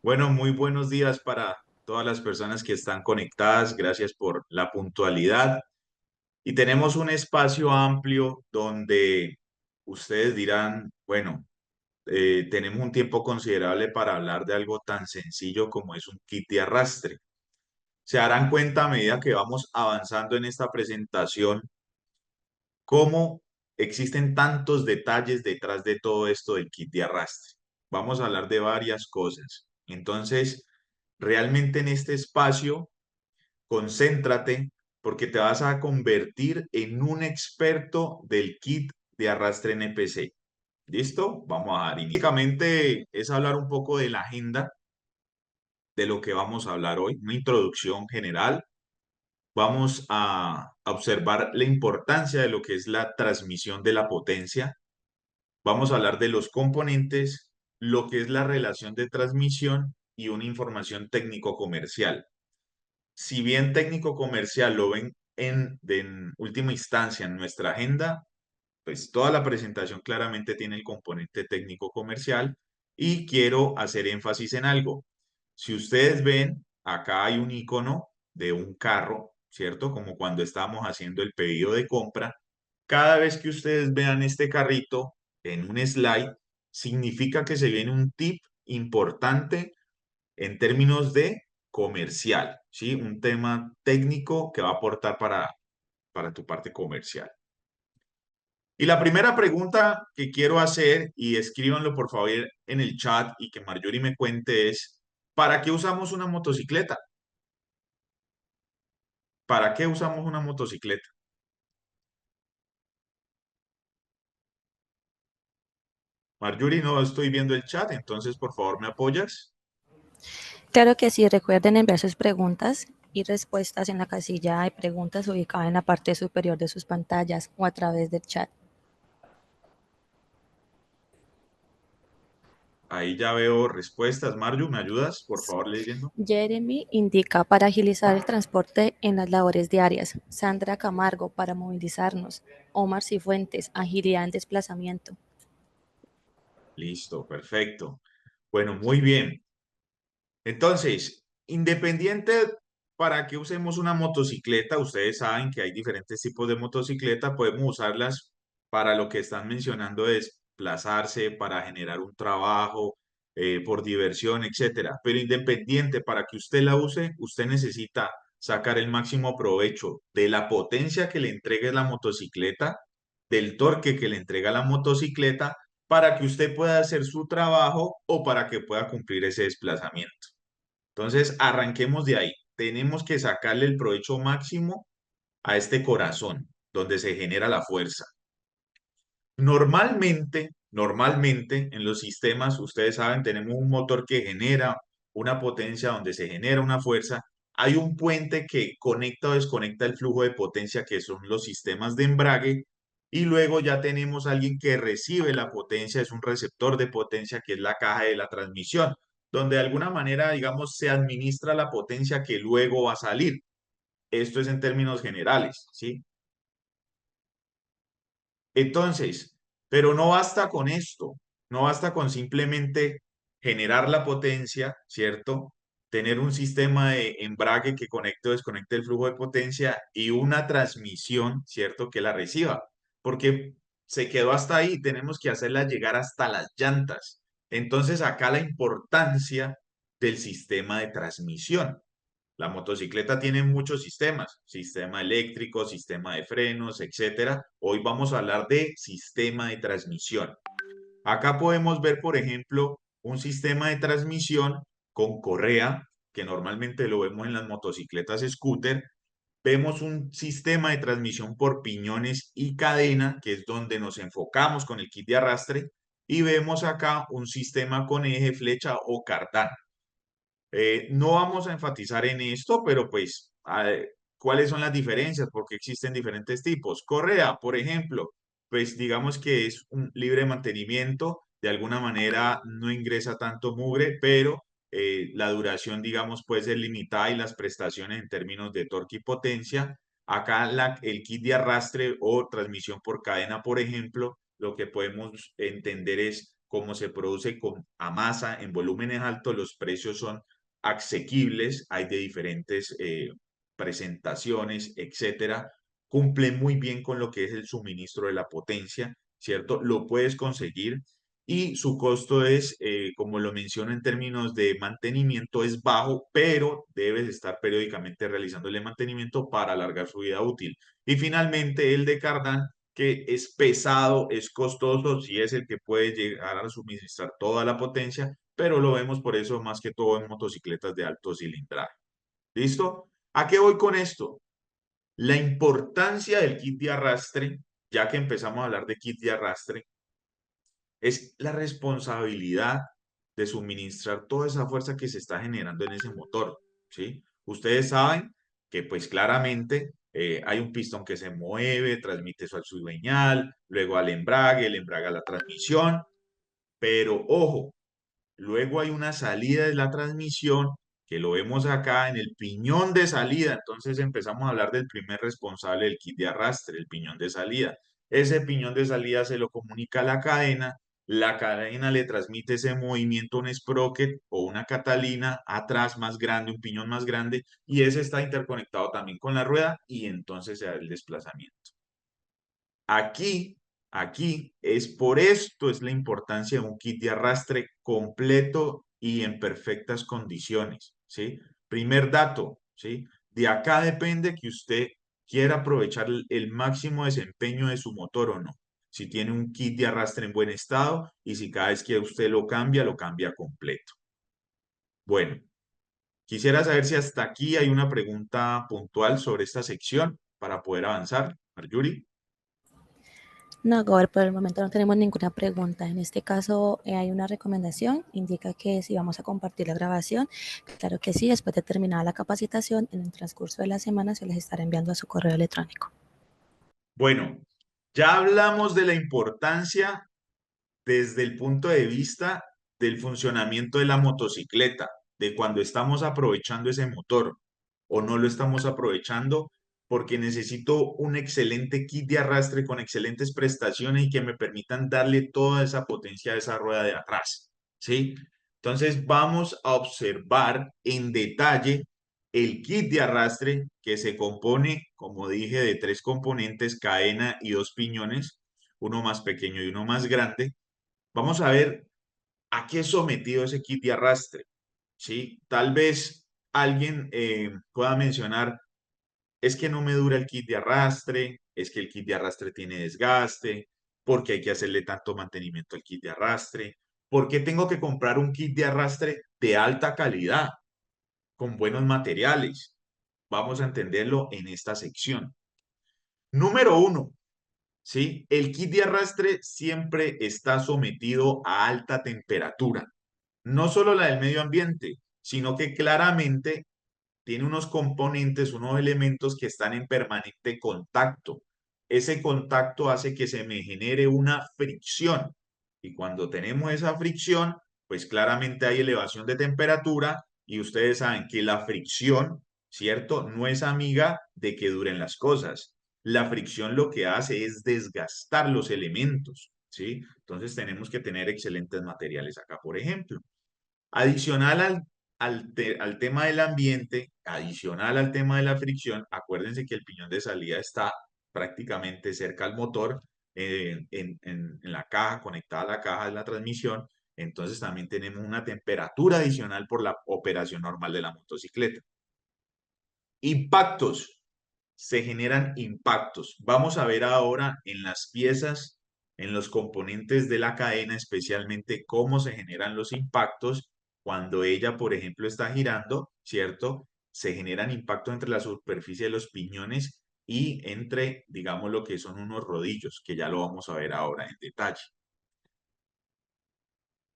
Bueno, muy buenos días para todas las personas que están conectadas. Gracias por la puntualidad. Y tenemos un espacio amplio donde ustedes dirán, bueno, tenemos un tiempo considerable para hablar de algo tan sencillo como es un kit de arrastre. Se darán cuenta a medida que vamos avanzando en esta presentación cómo existen tantos detalles detrás de todo esto del kit de arrastre. Vamos a hablar de varias cosas. Entonces, realmente en este espacio, concéntrate porque te vas a convertir en un experto del kit de arrastre NPC. ¿Listo? Vamos a dar inicio. Básicamente es hablar un poco de la agenda de lo que vamos a hablar hoy, una introducción general. Vamos a observar la importancia de lo que es la transmisión de la potencia. Vamos a hablar de los componentes, lo que es la relación de transmisión y una información técnico-comercial. Si bien técnico-comercial lo ven en última instancia en nuestra agenda, pues toda la presentación claramente tiene el componente técnico-comercial y quiero hacer énfasis en algo. Si ustedes ven, acá hay un icono de un carro, ¿cierto? Como cuando estamos haciendo el pedido de compra. Cada vez que ustedes vean este carrito en un slide, significa que se viene un tip importante en términos de comercial, ¿sí? Un tema técnico que va a aportar para tu parte comercial. Y la primera pregunta que quiero hacer, y escríbanlo por favor en el chat y que Marjorie me cuente es, ¿para qué usamos una motocicleta? ¿Para qué usamos una motocicleta? Marjorie, no estoy viendo el chat, entonces por favor me apoyas. Claro que sí, recuerden enviar sus preguntas y respuestas en la casilla de preguntas ubicada en la parte superior de sus pantallas o a través del chat. Ahí ya veo respuestas. Marju, ¿me ayudas? Por favor, leyendo. Jeremy indica para agilizar el transporte en las labores diarias. Sandra Camargo para movilizarnos. Omar Cifuentes, agilidad en desplazamiento. Listo, perfecto. Bueno, muy bien. Entonces, independiente para que usemos una motocicleta, ustedes saben que hay diferentes tipos de motocicleta, podemos usarlas para lo que están mencionando, de desplazarse, para generar un trabajo, por diversión, etcétera. Pero independiente, para que usted la use, usted necesita sacar el máximo provecho de la potencia que le entregue la motocicleta, del torque que le entrega la motocicleta, para que usted pueda hacer su trabajo o para que pueda cumplir ese desplazamiento. Entonces, arranquemos de ahí. Tenemos que sacarle el provecho máximo a este corazón, donde se genera la fuerza. Normalmente en los sistemas, ustedes saben, tenemos un motor que genera una potencia donde se genera una fuerza. Hay un puente que conecta o desconecta el flujo de potencia, que son los sistemas de embrague. Y luego ya tenemos a alguien que recibe la potencia, es un receptor de potencia, que es la caja de la transmisión, donde de alguna manera, digamos, se administra la potencia que luego va a salir. Esto es en términos generales, ¿sí? Entonces, pero no basta con esto, no basta con simplemente generar la potencia, ¿cierto? Tener un sistema de embrague que conecte o desconecte el flujo de potencia y una transmisión, ¿cierto? Que la reciba, porque se quedó hasta ahí, tenemos que hacerla llegar hasta las llantas. Entonces, acá la importancia del sistema de transmisión. La motocicleta tiene muchos sistemas, sistema eléctrico, sistema de frenos, etcétera. Hoy vamos a hablar de sistema de transmisión. Acá podemos ver, por ejemplo, un sistema de transmisión con correa, que normalmente lo vemos en las motocicletas scooter. Vemos un sistema de transmisión por piñones y cadena, que es donde nos enfocamos con el kit de arrastre. Y vemos acá un sistema con eje, flecha o cardán. No vamos a enfatizar en esto, pero pues, ¿cuáles son las diferencias? Porque existen diferentes tipos. Correa, por ejemplo, pues digamos que es un libre mantenimiento, de alguna manera no ingresa tanto mugre, pero la duración, digamos, puede ser limitada y las prestaciones en términos de torque y potencia. Acá el kit de arrastre o transmisión por cadena, por ejemplo, lo que podemos entender es como se produce a masa en volúmenes altos, los precios son asequibles, hay de diferentes presentaciones, etcétera. Cumple muy bien con lo que es el suministro de la potencia, ¿cierto? Lo puedes conseguir y su costo es, como lo menciono en términos de mantenimiento, es bajo, pero debes estar periódicamente realizándole mantenimiento para alargar su vida útil. Y finalmente el de Cardán, que es pesado, es costoso, sí es el que puede llegar a suministrar toda la potencia, pero lo vemos por eso más que todo en motocicletas de alto cilindraje. ¿Listo? ¿A qué voy con esto? La importancia del kit de arrastre, ya que empezamos a hablar de kit de arrastre, es la responsabilidad de suministrar toda esa fuerza que se está generando en ese motor, ¿sí? Ustedes saben que pues claramente hay un pistón que se mueve, transmite eso al cigüeñal, luego al embrague, el embrague a la transmisión, pero ojo, luego hay una salida de la transmisión que lo vemos acá en el piñón de salida. Entonces empezamos a hablar del primer responsable del kit de arrastre, el piñón de salida. Ese piñón de salida se lo comunica a la cadena le transmite ese movimiento a un sprocket o una catalina atrás más grande, un piñón más grande, y ese está interconectado también con la rueda y entonces se da el desplazamiento. Aquí, aquí es por esto es la importancia de un kit de arrastre completo y en perfectas condiciones, ¿sí? Primer dato, ¿sí? De acá depende que usted quiera aprovechar el máximo desempeño de su motor o no. Si tiene un kit de arrastre en buen estado y si cada vez que usted lo cambia completo. Bueno, quisiera saber si hasta aquí hay una pregunta puntual sobre esta sección para poder avanzar. Marjorie. No, Gor, por el momento no tenemos ninguna pregunta. En este caso hay una recomendación, indica que si vamos a compartir la grabación, claro que sí, después de terminada la capacitación, en el transcurso de la semana se les estará enviando a su correo electrónico. Bueno, ya hablamos de la importancia desde el punto de vista del funcionamiento de la motocicleta, de cuando estamos aprovechando ese motor o no lo estamos aprovechando, porque necesito un excelente kit de arrastre con excelentes prestaciones y que me permitan darle toda esa potencia a esa rueda de atrás, ¿sí? Entonces vamos a observar en detalle el kit de arrastre que se compone, como dije, de tres componentes, cadena y dos piñones, uno más pequeño y uno más grande. Vamos a ver a qué es sometido ese kit de arrastre, ¿sí? Tal vez alguien pueda mencionar, es que no me dura el kit de arrastre, es que el kit de arrastre tiene desgaste, porque hay que hacerle tanto mantenimiento al kit de arrastre, por qué tengo que comprar un kit de arrastre de alta calidad, con buenos materiales. Vamos a entenderlo en esta sección. Número uno, ¿sí? El kit de arrastre siempre está sometido a alta temperatura. No solo la del medio ambiente, sino que claramente tiene unos componentes, unos elementos que están en permanente contacto. Ese contacto hace que se me genere una fricción. Y cuando tenemos esa fricción, pues claramente hay elevación de temperatura y ustedes saben que la fricción, ¿cierto? No es amiga de que duren las cosas. La fricción lo que hace es desgastar los elementos, ¿sí? Entonces tenemos que tener excelentes materiales acá, por ejemplo. Adicional al tema del ambiente, adicional al tema de la fricción, acuérdense que el piñón de salida está prácticamente cerca al motor, en la caja, conectada a la caja de la transmisión. Entonces también tenemos una temperatura adicional por la operación normal de la motocicleta. Impactos. Se generan impactos. Vamos a ver ahora en las piezas, en los componentes de la cadena, especialmente cómo se generan los impactos cuando ella, por ejemplo, está girando, ¿cierto? Se generan impactos entre la superficie de los piñones y entre, digamos, lo que son unos rodillos, que ya lo vamos a ver ahora en detalle.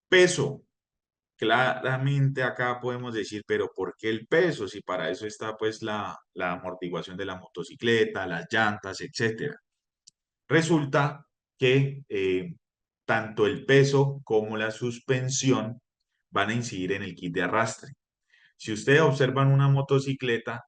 Peso. Claramente acá podemos decir, pero ¿por qué el peso? Si para eso está pues la amortiguación de la motocicleta, las llantas, etcétera. Resulta que tanto el peso como la suspensión van a incidir en el kit de arrastre. Si ustedes observan una motocicleta,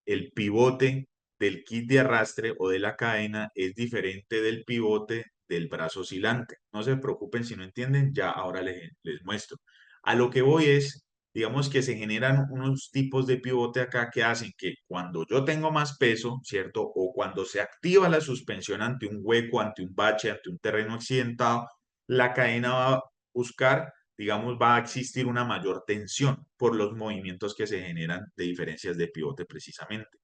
el pivote del kit de arrastre o de la cadena es diferente del pivote del brazo oscilante. No se preocupen si no entienden, ya ahora les muestro. A lo que voy es, digamos que se generan unos tipos de pivote acá que hacen que cuando yo tengo más peso, ¿cierto? O cuando se activa la suspensión ante un hueco, ante un bache, ante un terreno accidentado, la cadena va a buscar, digamos, va a existir una mayor tensión por los movimientos que se generan de diferencias de pivote precisamente.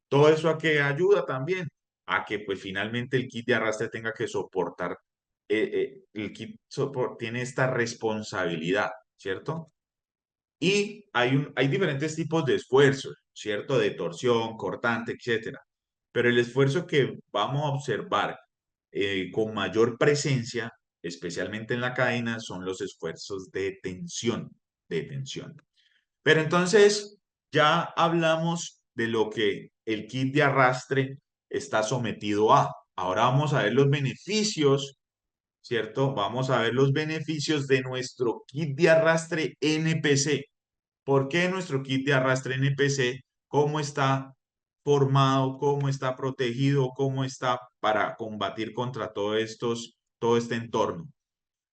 Todo eso a que ayuda también a que pues finalmente el kit de arrastre tenga que soportar, el kit tiene esta responsabilidad, ¿cierto? Y hay diferentes tipos de esfuerzos, ¿cierto? De torsión, cortante, etcétera. Pero el esfuerzo que vamos a observar con mayor presencia, especialmente en la cadena, son los esfuerzos de tensión, de tensión. Pero entonces ya hablamos de lo que el kit de arrastre está sometido a. Ahora vamos a ver los beneficios, ¿cierto? Vamos a ver los beneficios de nuestro kit de arrastre NPC. ¿Por qué nuestro kit de arrastre NPC? ¿Cómo está formado? ¿Cómo está protegido? ¿Cómo está para combatir contra todo este entorno?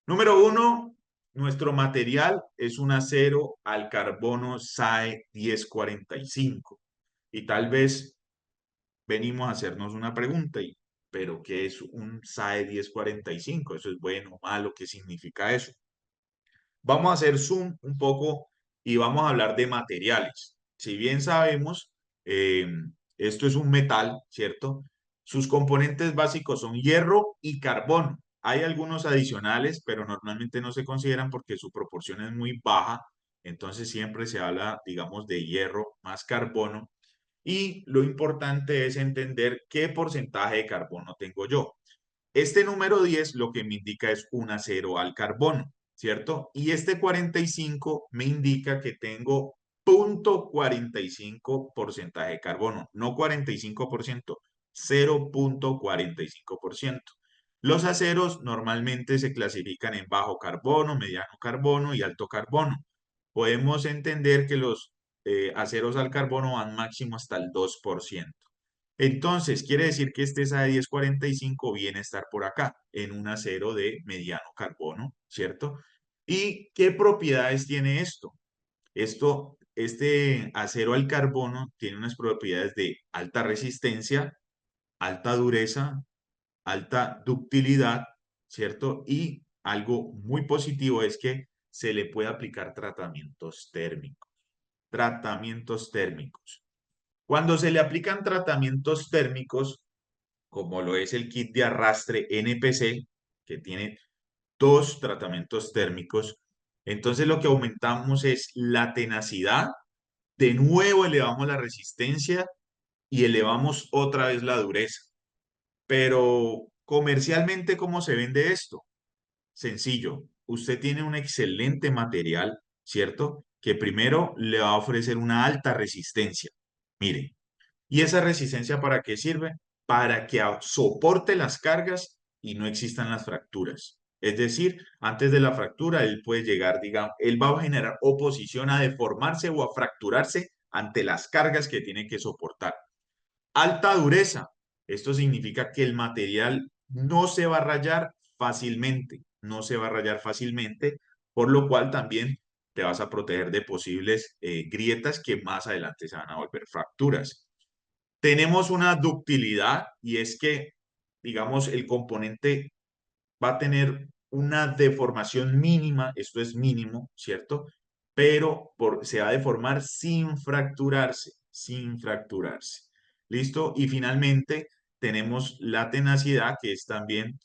Número uno, nuestro material es un acero al carbono SAE 1045. Y tal vez venimos a hacernos una pregunta, ¿pero qué es un SAE 1045? ¿Eso es bueno o malo? ¿Qué significa eso? Vamos a hacer zoom un poco y vamos a hablar de materiales. Si bien sabemos, eh, esto es un metal, ¿cierto? Sus componentes básicos son hierro y carbono. Hay algunos adicionales, pero normalmente no se consideran porque su proporción es muy baja. Entonces siempre se habla, digamos, de hierro más carbono. Y lo importante es entender qué porcentaje de carbono tengo yo. Este número 10 lo que me indica es un acero al carbono, ¿cierto? Y este 45 me indica que tengo 0,45 porcentaje de carbono, no 45%, 0,45%. Los aceros normalmente se clasifican en bajo carbono, mediano carbono y alto carbono. Podemos entender que los aceros al carbono van máximo hasta el 2%. Entonces, quiere decir que este SAE 1045 viene a estar por acá, en un acero de mediano carbono, ¿cierto? ¿Y qué propiedades tiene esto? Este acero al carbono tiene unas propiedades de alta resistencia, alta dureza, alta ductilidad, ¿cierto? Y algo muy positivo es que se le puede aplicar tratamientos térmicos. Tratamientos térmicos. Cuando se le aplican tratamientos térmicos, como lo es el kit de arrastre NPC, que tiene dos tratamientos térmicos, entonces lo que aumentamos es la tenacidad, de nuevo elevamos la resistencia y elevamos otra vez la dureza. Pero comercialmente, ¿cómo se vende esto? Sencillo, usted tiene un excelente material, ¿cierto? Que primero le va a ofrecer una alta resistencia. Mire, ¿y esa resistencia para qué sirve? Para que soporte las cargas y no existan las fracturas. Es decir, antes de la fractura, él puede llegar, digamos, él va a generar oposición a deformarse o a fracturarse ante las cargas que tiene que soportar. Alta dureza. Esto significa que el material no se va a rayar fácilmente, no se va a rayar fácilmente, por lo cual también te vas a proteger de posibles grietas que más adelante se van a volver fracturas. Tenemos una ductilidad y es que, digamos, el componente va a tener una deformación mínima, esto es mínimo, ¿cierto? Pero se va a deformar sin fracturarse, sin fracturarse. ¿Listo? Y finalmente tenemos la tenacidad, que es también,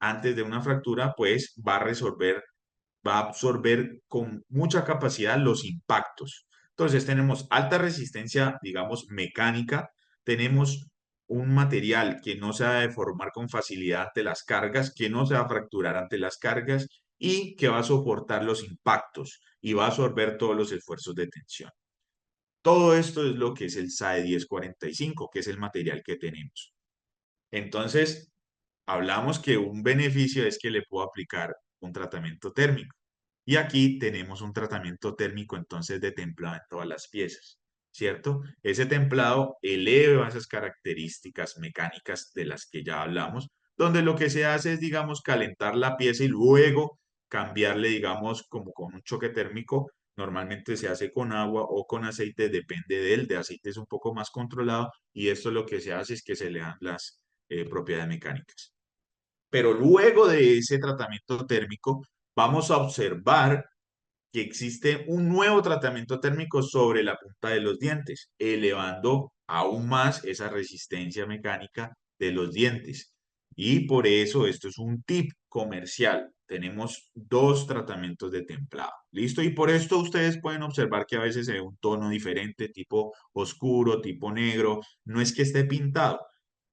antes de una fractura, pues va a absorber con mucha capacidad los impactos. Entonces tenemos alta resistencia, digamos, mecánica, tenemos un material que no se va a deformar con facilidad ante las cargas, que no se va a fracturar ante las cargas y que va a soportar los impactos y va a absorber todos los esfuerzos de tensión. Todo esto es lo que es el SAE 1045, que es el material que tenemos. Entonces, hablamos que un beneficio es que le puedo aplicar un tratamiento térmico. Y aquí tenemos un tratamiento térmico entonces de templado en todas las piezas, ¿cierto? Ese templado eleva esas características mecánicas de las que ya hablamos, donde lo que se hace es, digamos, calentar la pieza y luego cambiarle, digamos, como con un choque térmico. Normalmente se hace con agua o con aceite, depende de aceite es un poco más controlado y esto lo que se hace es que se le dan las propiedades mecánicas. Pero luego de ese tratamiento térmico, vamos a observar que existe un nuevo tratamiento térmico sobre la punta de los dientes, elevando aún más esa resistencia mecánica de los dientes. Y por eso esto es un tip comercial. Tenemos dos tratamientos de templado. ¿Listo? Y por esto ustedes pueden observar que a veces se ve un tono diferente, tipo oscuro, tipo negro. No es que esté pintado.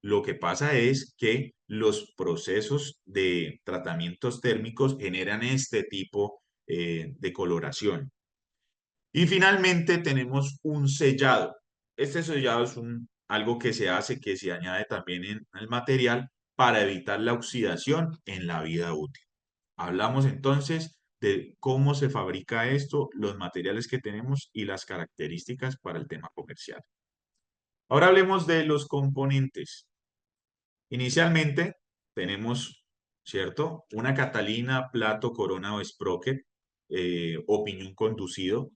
Lo que pasa es que los procesos de tratamientos térmicos generan este tipo de coloración. Y finalmente tenemos un sellado. Este sellado es algo que se hace, que se añade también en el material para evitar la oxidación en la vida útil. Hablamos entonces de cómo se fabrica esto, los materiales que tenemos y las características para el tema comercial. Ahora hablemos de los componentes. Inicialmente tenemos, ¿cierto? Una catalina, plato, corona o sprocket o piñón conducido.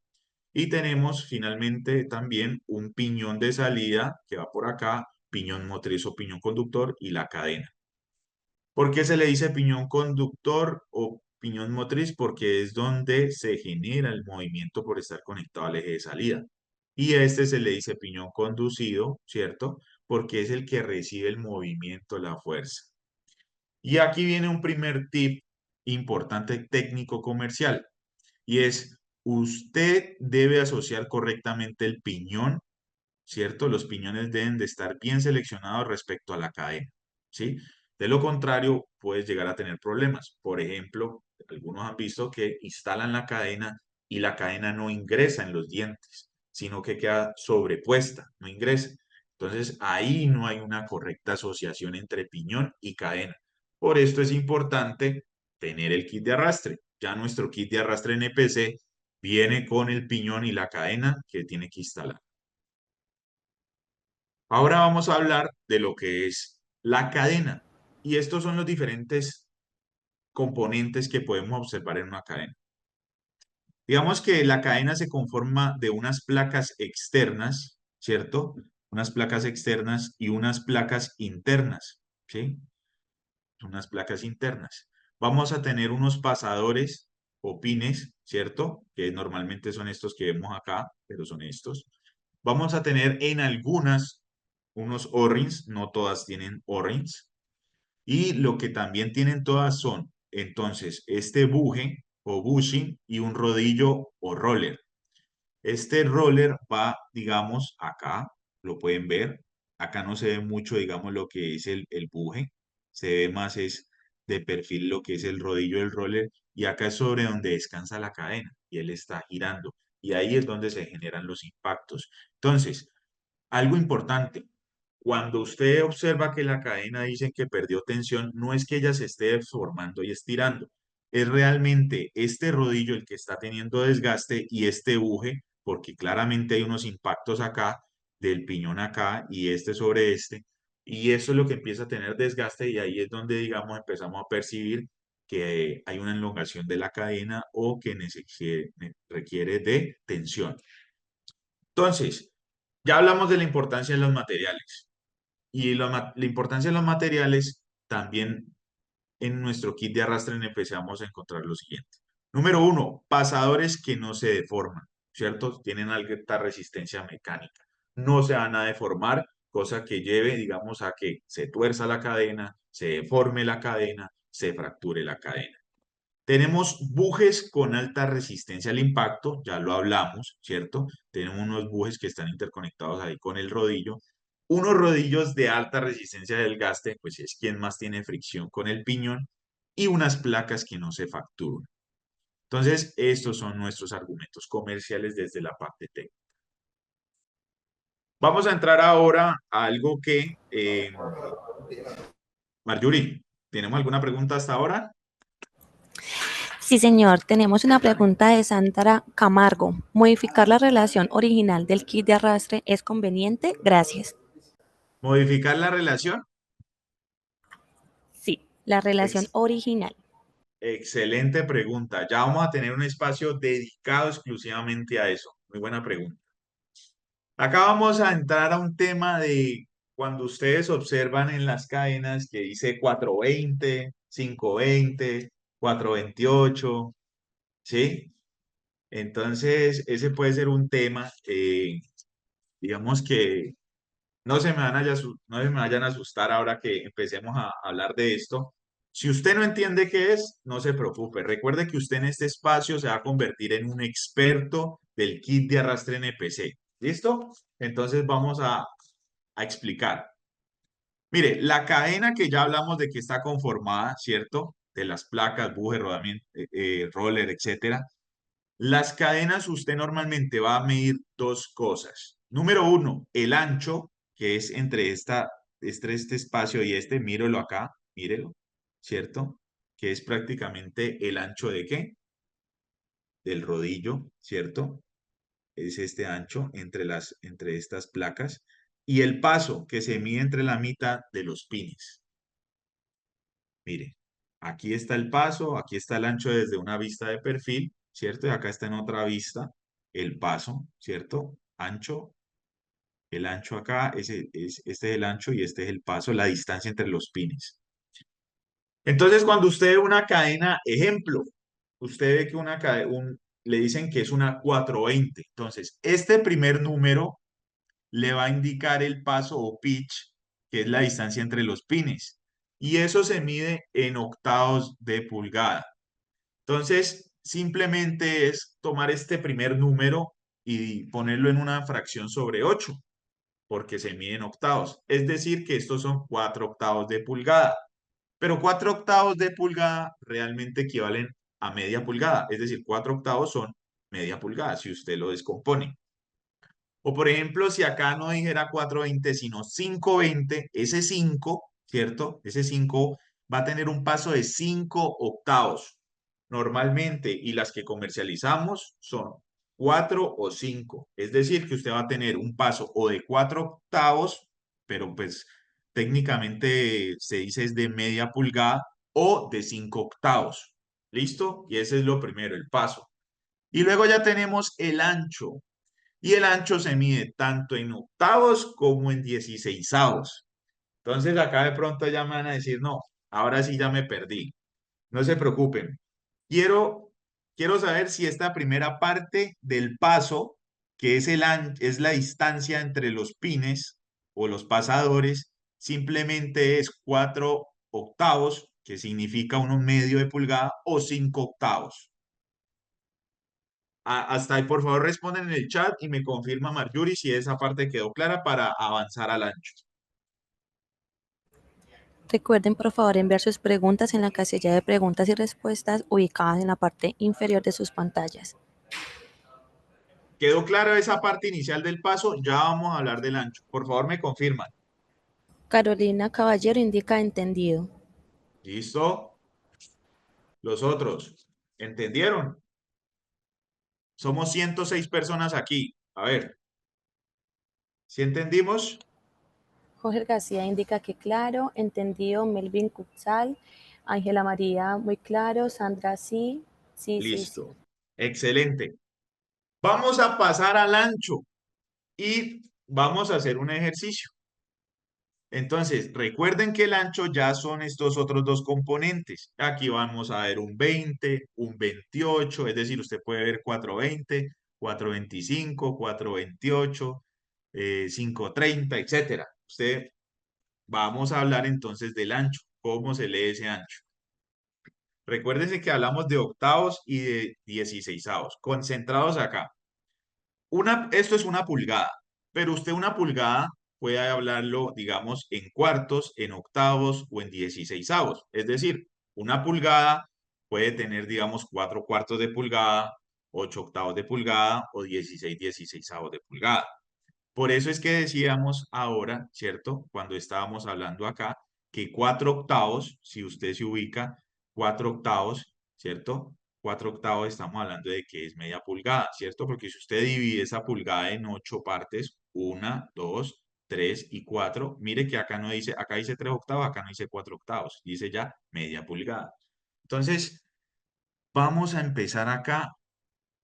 Y tenemos finalmente también un piñón de salida que va por acá, piñón motriz o piñón conductor y la cadena. ¿Por qué se le dice piñón conductor o piñón motriz? Porque es donde se genera el movimiento por estar conectado al eje de salida. Y a este se le dice piñón conducido, ¿cierto? Porque es el que recibe el movimiento, la fuerza. Y aquí viene un primer tip importante técnico comercial y es usted debe asociar correctamente el piñón, ¿cierto? Los piñones deben de estar bien seleccionados respecto a la cadena, ¿sí? De lo contrario, puedes llegar a tener problemas. Por ejemplo, algunos han visto que instalan la cadena y la cadena no ingresa en los dientes, sino que queda sobrepuesta, no ingresa. Entonces, ahí no hay una correcta asociación entre piñón y cadena. Por esto es importante tener el kit de arrastre. Ya nuestro kit de arrastre NPC viene con el piñón y la cadena que tiene que instalar. Ahora vamos a hablar de lo que es la cadena. Y estos son los diferentes componentes que podemos observar en una cadena. Digamos que la cadena se conforma de unas placas externas, ¿cierto? Unas placas externas y unas placas internas, ¿sí? Unas placas internas. Vamos a tener unos pasadores o pines, ¿cierto? Que normalmente son estos que vemos acá, pero son estos. Vamos a tener en algunas unos O-rings, no todas tienen O-rings. Y lo que también tienen todas son, entonces, este buje o bushing y un rodillo o roller. Este roller va, digamos, acá, lo pueden ver. Acá no se ve mucho, digamos, lo que es el buje. Se ve más es de perfil lo que es el rodillo del roller. Y acá es sobre donde descansa la cadena. Y él está girando. Y ahí es donde se generan los impactos. Entonces, algo importante, cuando usted observa que la cadena dicen que perdió tensión, no es que ella se esté deformando y estirando, es realmente este rodillo el que está teniendo desgaste y este buje, porque claramente hay unos impactos acá, del piñón acá y este sobre este, y eso es lo que empieza a tener desgaste y ahí es donde, digamos, empezamos a percibir que hay una elongación de la cadena o que requiere de tensión. Entonces, ya hablamos de la importancia de los materiales y la importancia de los materiales también en nuestro kit de arrastre empezamos a encontrar lo siguiente. Número uno, pasadores que no se deforman, ¿cierto? Tienen alta resistencia mecánica. No se van a deformar, cosa que lleve, digamos, a que se tuerza la cadena, se deforme la cadena, se fracture la cadena. Tenemos bujes con alta resistencia al impacto, ya lo hablamos, ¿cierto? Tenemos unos bujes que están interconectados ahí con el rodillo. Unos rodillos de alta resistencia del gaste, pues es quien más tiene fricción con el piñón. Y unas placas que no se facturan. Entonces, estos son nuestros argumentos comerciales desde la parte técnica. Vamos a entrar ahora a algo que, Marjorie, ¿tenemos alguna pregunta hasta ahora? Sí, señor. Tenemos una pregunta de Sandra Camargo. ¿Modificar la relación original del kit de arrastre es conveniente? Gracias. Modificar la relación. Sí. La relación Ex- original. excelente pregunta. Ya vamos a tener un espacio dedicado exclusivamente a eso. Muy buena pregunta. Acá vamos a entrar a un tema de cuando ustedes observan en las cadenas que dice 420, 520, 428, ¿sí? Entonces, ese puede ser un tema, digamos que no se me vayan a asustar ahora que empecemos a hablar de esto. Si usted no entiende qué es, no se preocupe. Recuerde que usted en este espacio se va a convertir en un experto del kit de arrastre NPC. ¿Listo? Entonces vamos a explicar. Mire, la cadena que ya hablamos de que está conformada, ¿cierto? De las placas, buje, rodamiento, roller, etcétera. Las cadenas usted normalmente va a medir dos cosas. Número uno, el ancho, que es entre este espacio y este, mírelo acá, mírelo, ¿cierto? Que es prácticamente el ancho de qué? Del rodillo, ¿cierto? Es este ancho entre estas placas. Y el paso que se mide entre la mitad de los pines. Mire, aquí está el paso, aquí está el ancho desde una vista de perfil, ¿cierto? Y acá está en otra vista el paso, ¿cierto? Ancho, el ancho acá, este es el ancho y este es el paso, la distancia entre los pines. Entonces, cuando usted ve una cadena, ejemplo, usted ve que le dicen que es una 420. Entonces, este primer número le va a indicar el paso o pitch, que es la distancia entre los pines. Y eso se mide en octavos de pulgada. Entonces, simplemente es tomar este primer número y ponerlo en una fracción sobre 8, porque se mide en octavos. Es decir, que estos son 4 octavos de pulgada. Pero 4 octavos de pulgada realmente equivalen a media pulgada. Es decir, 4 octavos son media pulgada, si usted lo descompone. O por ejemplo, si acá no dijera 420, sino 520, ese 5, ¿cierto? Ese 5 va a tener un paso de 5 octavos normalmente, y las que comercializamos son 4 o 5. Es decir, que usted va a tener un paso o de 4 octavos, pero pues técnicamente se dice es de media pulgada, o de 5 octavos. ¿Listo? Y ese es lo primero, el paso. Y luego ya tenemos el ancho. Y el ancho se mide tanto en octavos como en dieciseisavos. Entonces acá de pronto ya me van a decir, no, ahora sí ya me perdí. No se preocupen. Quiero, quiero saber si esta primera parte del paso, que es, es la distancia entre los pines o los pasadores, simplemente es 4 octavos, que significa 1/2 de pulgada, o 5 octavos. Hasta ahí, por favor, responden en el chat y me confirma Marjorie si esa parte quedó clara para avanzar al ancho. Recuerden por favor enviar sus preguntas en la casilla de preguntas y respuestas ubicadas en la parte inferior de sus pantallas. ¿Quedó clara esa parte inicial del paso? Ya vamos a hablar del ancho. Por favor, me confirman. Carolina Caballero indica entendido. ¿Listo? Los otros. ¿Entendieron? Somos 106 personas aquí. A ver, ¿sí entendimos? Jorge García indica que claro, entendido. Melvin Cuxal, Ángela María, muy claro. Sandra, sí, sí, sí, sí. Listo. Excelente. Vamos a pasar al ancho y vamos a hacer un ejercicio. Entonces, recuerden que el ancho ya son estos otros dos componentes. Aquí vamos a ver un 20, un 28, es decir, usted puede ver 420, 425, 428, 530, etcétera. Vamos a hablar entonces del ancho, cómo se lee ese ancho. Recuérdense que hablamos de octavos y de dieciseisavos, concentrados acá. Esto es una pulgada, pero usted una pulgada puede hablarlo, digamos, en cuartos, en octavos o en dieciseisavos. Es decir, una pulgada puede tener, digamos, 4 cuartos de pulgada, 8 octavos de pulgada o 16 dieciseisavos de pulgada. Por eso es que decíamos ahora, ¿cierto? Cuando estábamos hablando acá, que 4 octavos, si usted se ubica, 4 octavos, ¿cierto? 4 octavos estamos hablando de que es media pulgada, ¿cierto? Porque si usted divide esa pulgada en 8 partes, una, dos, 3 y 4. Mire que acá no dice, acá dice 3 octavos, acá no dice 4 octavos, dice ya media pulgada. Entonces, vamos a empezar acá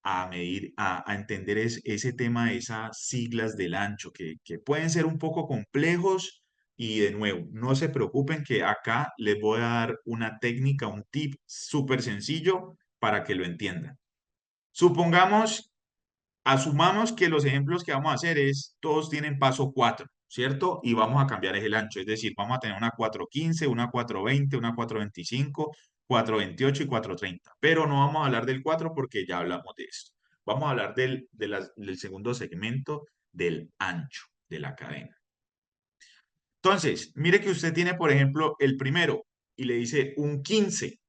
a medir, a entender ese tema de esas siglas del ancho, que pueden ser un poco complejos. Y de nuevo, no se preocupen que acá les voy a dar una técnica, un tip súper sencillo para que lo entiendan. Supongamos, asumamos que los ejemplos que vamos a hacer todos tienen paso 4, ¿cierto? Y vamos a cambiar el ancho, es decir, vamos a tener una 415, una 420, una 425, 428 y 430. Pero no vamos a hablar del 4 porque ya hablamos de esto. Vamos a hablar del segundo segmento del ancho de la cadena. Entonces, mire que usted tiene, por ejemplo, el primero y le dice un 15.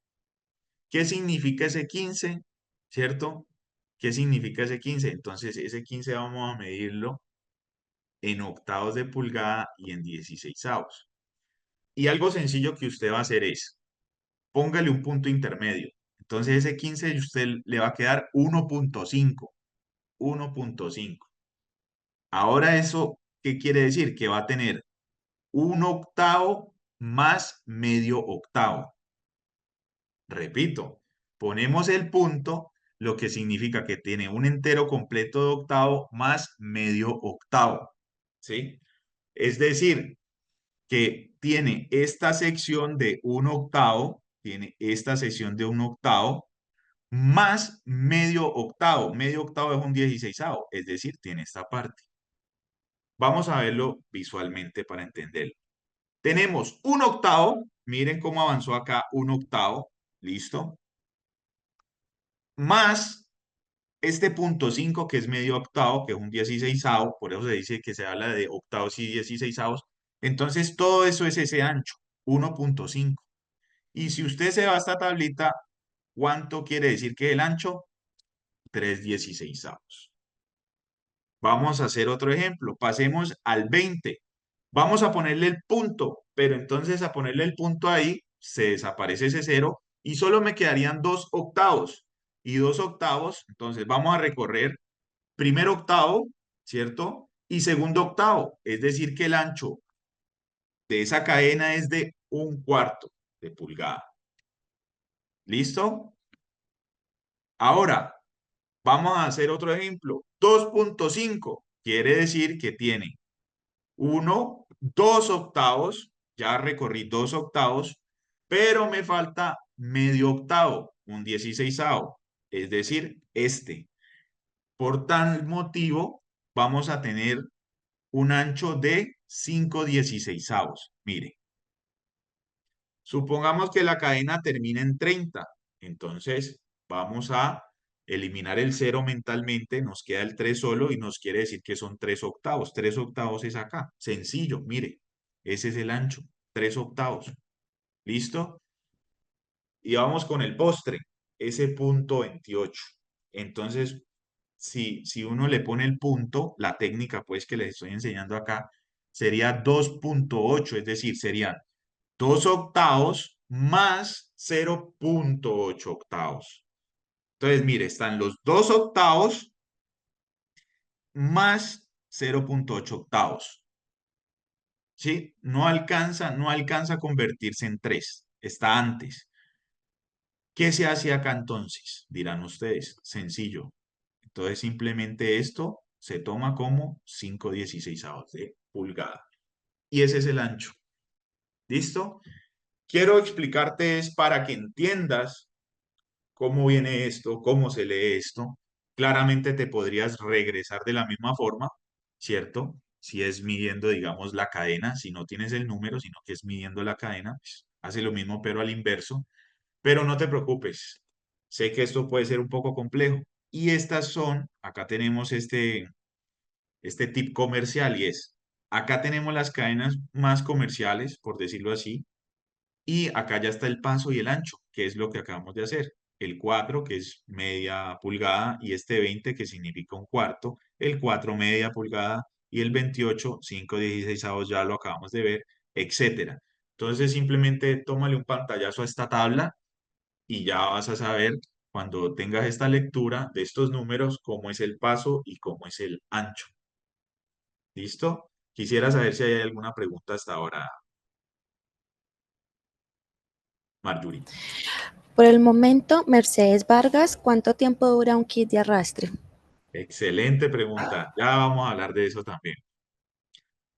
¿Qué significa ese 15? ¿Cierto? ¿Qué significa ese 15? Entonces, ese 15 vamos a medirlo en octavos de pulgada y en 16avos. Y algo sencillo que usted va a hacer es, póngale un punto intermedio. Entonces, ese 15 usted le va a quedar 1.5. 1.5. Ahora, ¿eso qué quiere decir? Que va a tener un octavo más medio octavo. Repito, ponemos el punto, lo que significa que tiene un entero completo de octavo más medio octavo, ¿sí? Es decir, que tiene esta sección de un octavo, tiene esta sección de un octavo, más medio octavo. Medio octavo es un 16avo, es decir, tiene esta parte. Vamos a verlo visualmente para entenderlo. Tenemos un octavo, miren cómo avanzó acá un octavo, ¿listo? Más este punto 5 que es medio octavo, que es un 16avo, por eso se dice que se habla de octavos y 16avos. Entonces, todo eso es ese ancho, 1.5. Y si usted se va a esta tablita, ¿cuánto quiere decir que es el ancho? 3/16avos. Vamos a hacer otro ejemplo. Pasemos al 20. Vamos a ponerle el punto, pero entonces a ponerle el punto ahí, se desaparece ese cero y solo me quedarían 2 octavos. Y 2 octavos, entonces vamos a recorrer primer octavo, ¿cierto? Y segundo octavo, es decir, que el ancho de esa cadena es de 1/4 de pulgada. ¿Listo? Ahora, vamos a hacer otro ejemplo. 2.5 quiere decir que tiene 2 octavos, ya recorrí 2 octavos, pero me falta medio octavo, un 16avo, es decir, este. Por tal motivo, vamos a tener un ancho de 5/16avos. Mire, supongamos que la cadena termina en 30. Entonces, vamos a eliminar el cero mentalmente, nos queda el 3 solo y nos quiere decir que son 3 octavos. 3 octavos es acá. Sencillo, mire, ese es el ancho, 3 octavos. ¿Listo? Y vamos con el postre, ese punto 28. Entonces, si uno le pone el punto, la técnica pues que les estoy enseñando acá, sería 2.8, es decir, serían 2 octavos más 0.8 octavos. Entonces, mire, están los 2 octavos más 0.8 octavos. ¿Sí? No alcanza a convertirse en 3. Está antes. ¿Qué se hace acá entonces? Dirán ustedes. Sencillo. Entonces, simplemente esto se toma como 5/16avos de pulgada. Y ese es el ancho. ¿Listo? Quiero explicarte es para que entiendas cómo viene esto, cómo se lee esto. Claramente te podrías regresar de la misma forma, ¿cierto? Si es midiendo, digamos, la cadena, si no tienes el número, sino que es midiendo la cadena, pues hace lo mismo, pero al inverso. Pero no te preocupes, sé que esto puede ser un poco complejo. Y estas son, acá tenemos este tip comercial y es, acá tenemos las cadenas más comerciales, por decirlo así, y acá ya está el paso y el ancho, que es lo que acabamos de hacer. El 4, que es media pulgada, y este 20, que significa un cuarto, el 4 media pulgada, y el 28, 5/16avos, ya lo acabamos de ver, etcétera. Entonces simplemente tómale un pantallazo a esta tabla y ya vas a saber cuando tengas esta lectura de estos números cómo es el paso y cómo es el ancho. ¿Listo? Quisiera saber si hay alguna pregunta hasta ahora, Marjorie. Por el momento, Mercedes Vargas, ¿cuánto tiempo dura un kit de arrastre? Excelente pregunta. Ya vamos a hablar de eso también.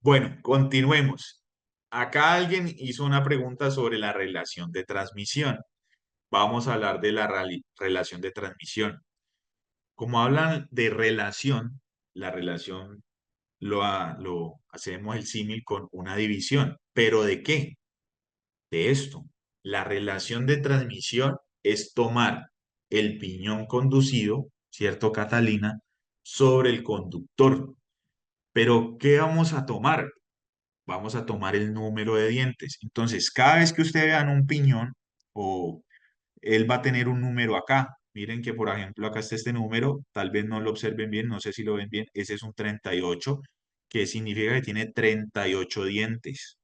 Bueno, continuemos. Acá alguien hizo una pregunta sobre la relación de transmisión. Vamos a hablar de la relación de transmisión. Como hablan de relación, la relación lo hacemos el símil con una división. ¿Pero de qué? De esto. La relación de transmisión es tomar el piñón conducido, ¿cierto, Catalina? Sobre el conductor. Pero, ¿qué vamos a tomar? Vamos a tomar el número de dientes. Entonces, cada vez que usted vean un piñón, o él va a tener un número acá. Miren que, por ejemplo, acá está este número, tal vez no lo observen bien, no sé si lo ven bien, ese es un 38, que significa que tiene 38 dientes.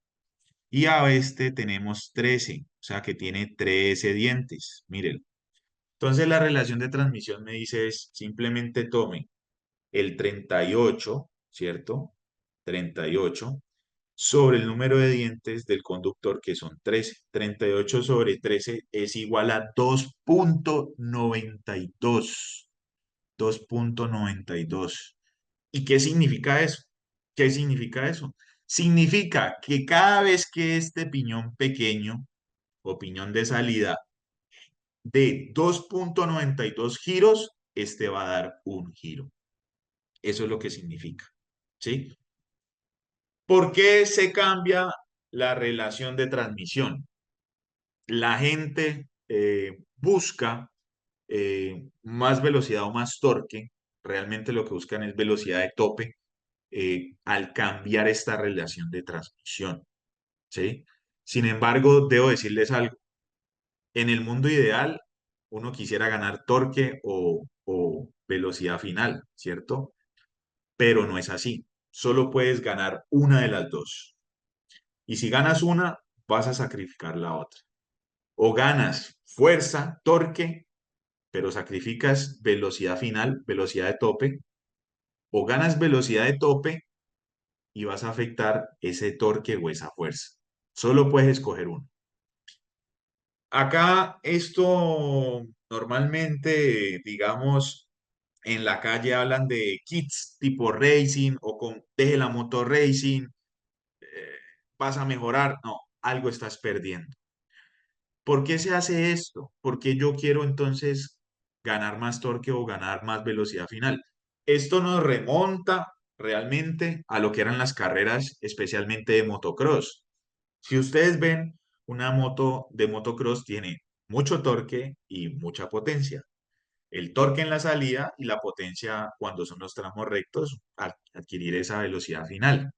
Y a este tenemos 13, o sea que tiene 13 dientes, miren. Entonces la relación de transmisión me dice es simplemente tome el 38, ¿cierto? 38 sobre el número de dientes del conductor, que son 13. 38 sobre 13 es igual a 2.92. 2.92. ¿Y qué significa eso? ¿Qué significa eso? Significa que cada vez que este piñón pequeño o piñón de salida de 2.92 giros, este va a dar un giro. Eso es lo que significa. ¿Sí? ¿Por qué se cambia la relación de transmisión? La gente busca más velocidad o más torque. Realmente lo que buscan es velocidad de tope al cambiar esta relación de transmisión. ¿Sí? Sin embargo, debo decirles algo. En el mundo ideal, uno quisiera ganar torque o velocidad final, ¿cierto? Pero no es así. Solo puedes ganar una de las dos. Y si ganas una, vas a sacrificar la otra. O ganas fuerza, torque, pero sacrificas velocidad final, velocidad de tope, o ganas velocidad de tope y vas a afectar ese torque o esa fuerza. Solo puedes escoger uno. Acá esto normalmente, digamos, en la calle hablan de kits tipo racing o con deje la moto racing, eh, vas a mejorar. No, algo estás perdiendo. ¿Por qué se hace esto? Porque yo quiero entonces ganar más torque o ganar más velocidad final. Esto nos remonta realmente a lo que eran las carreras, especialmente de motocross. Si ustedes ven, una moto de motocross tiene mucho torque y mucha potencia. El torque en la salida y la potencia cuando son los tramos rectos, adquirir esa velocidad final.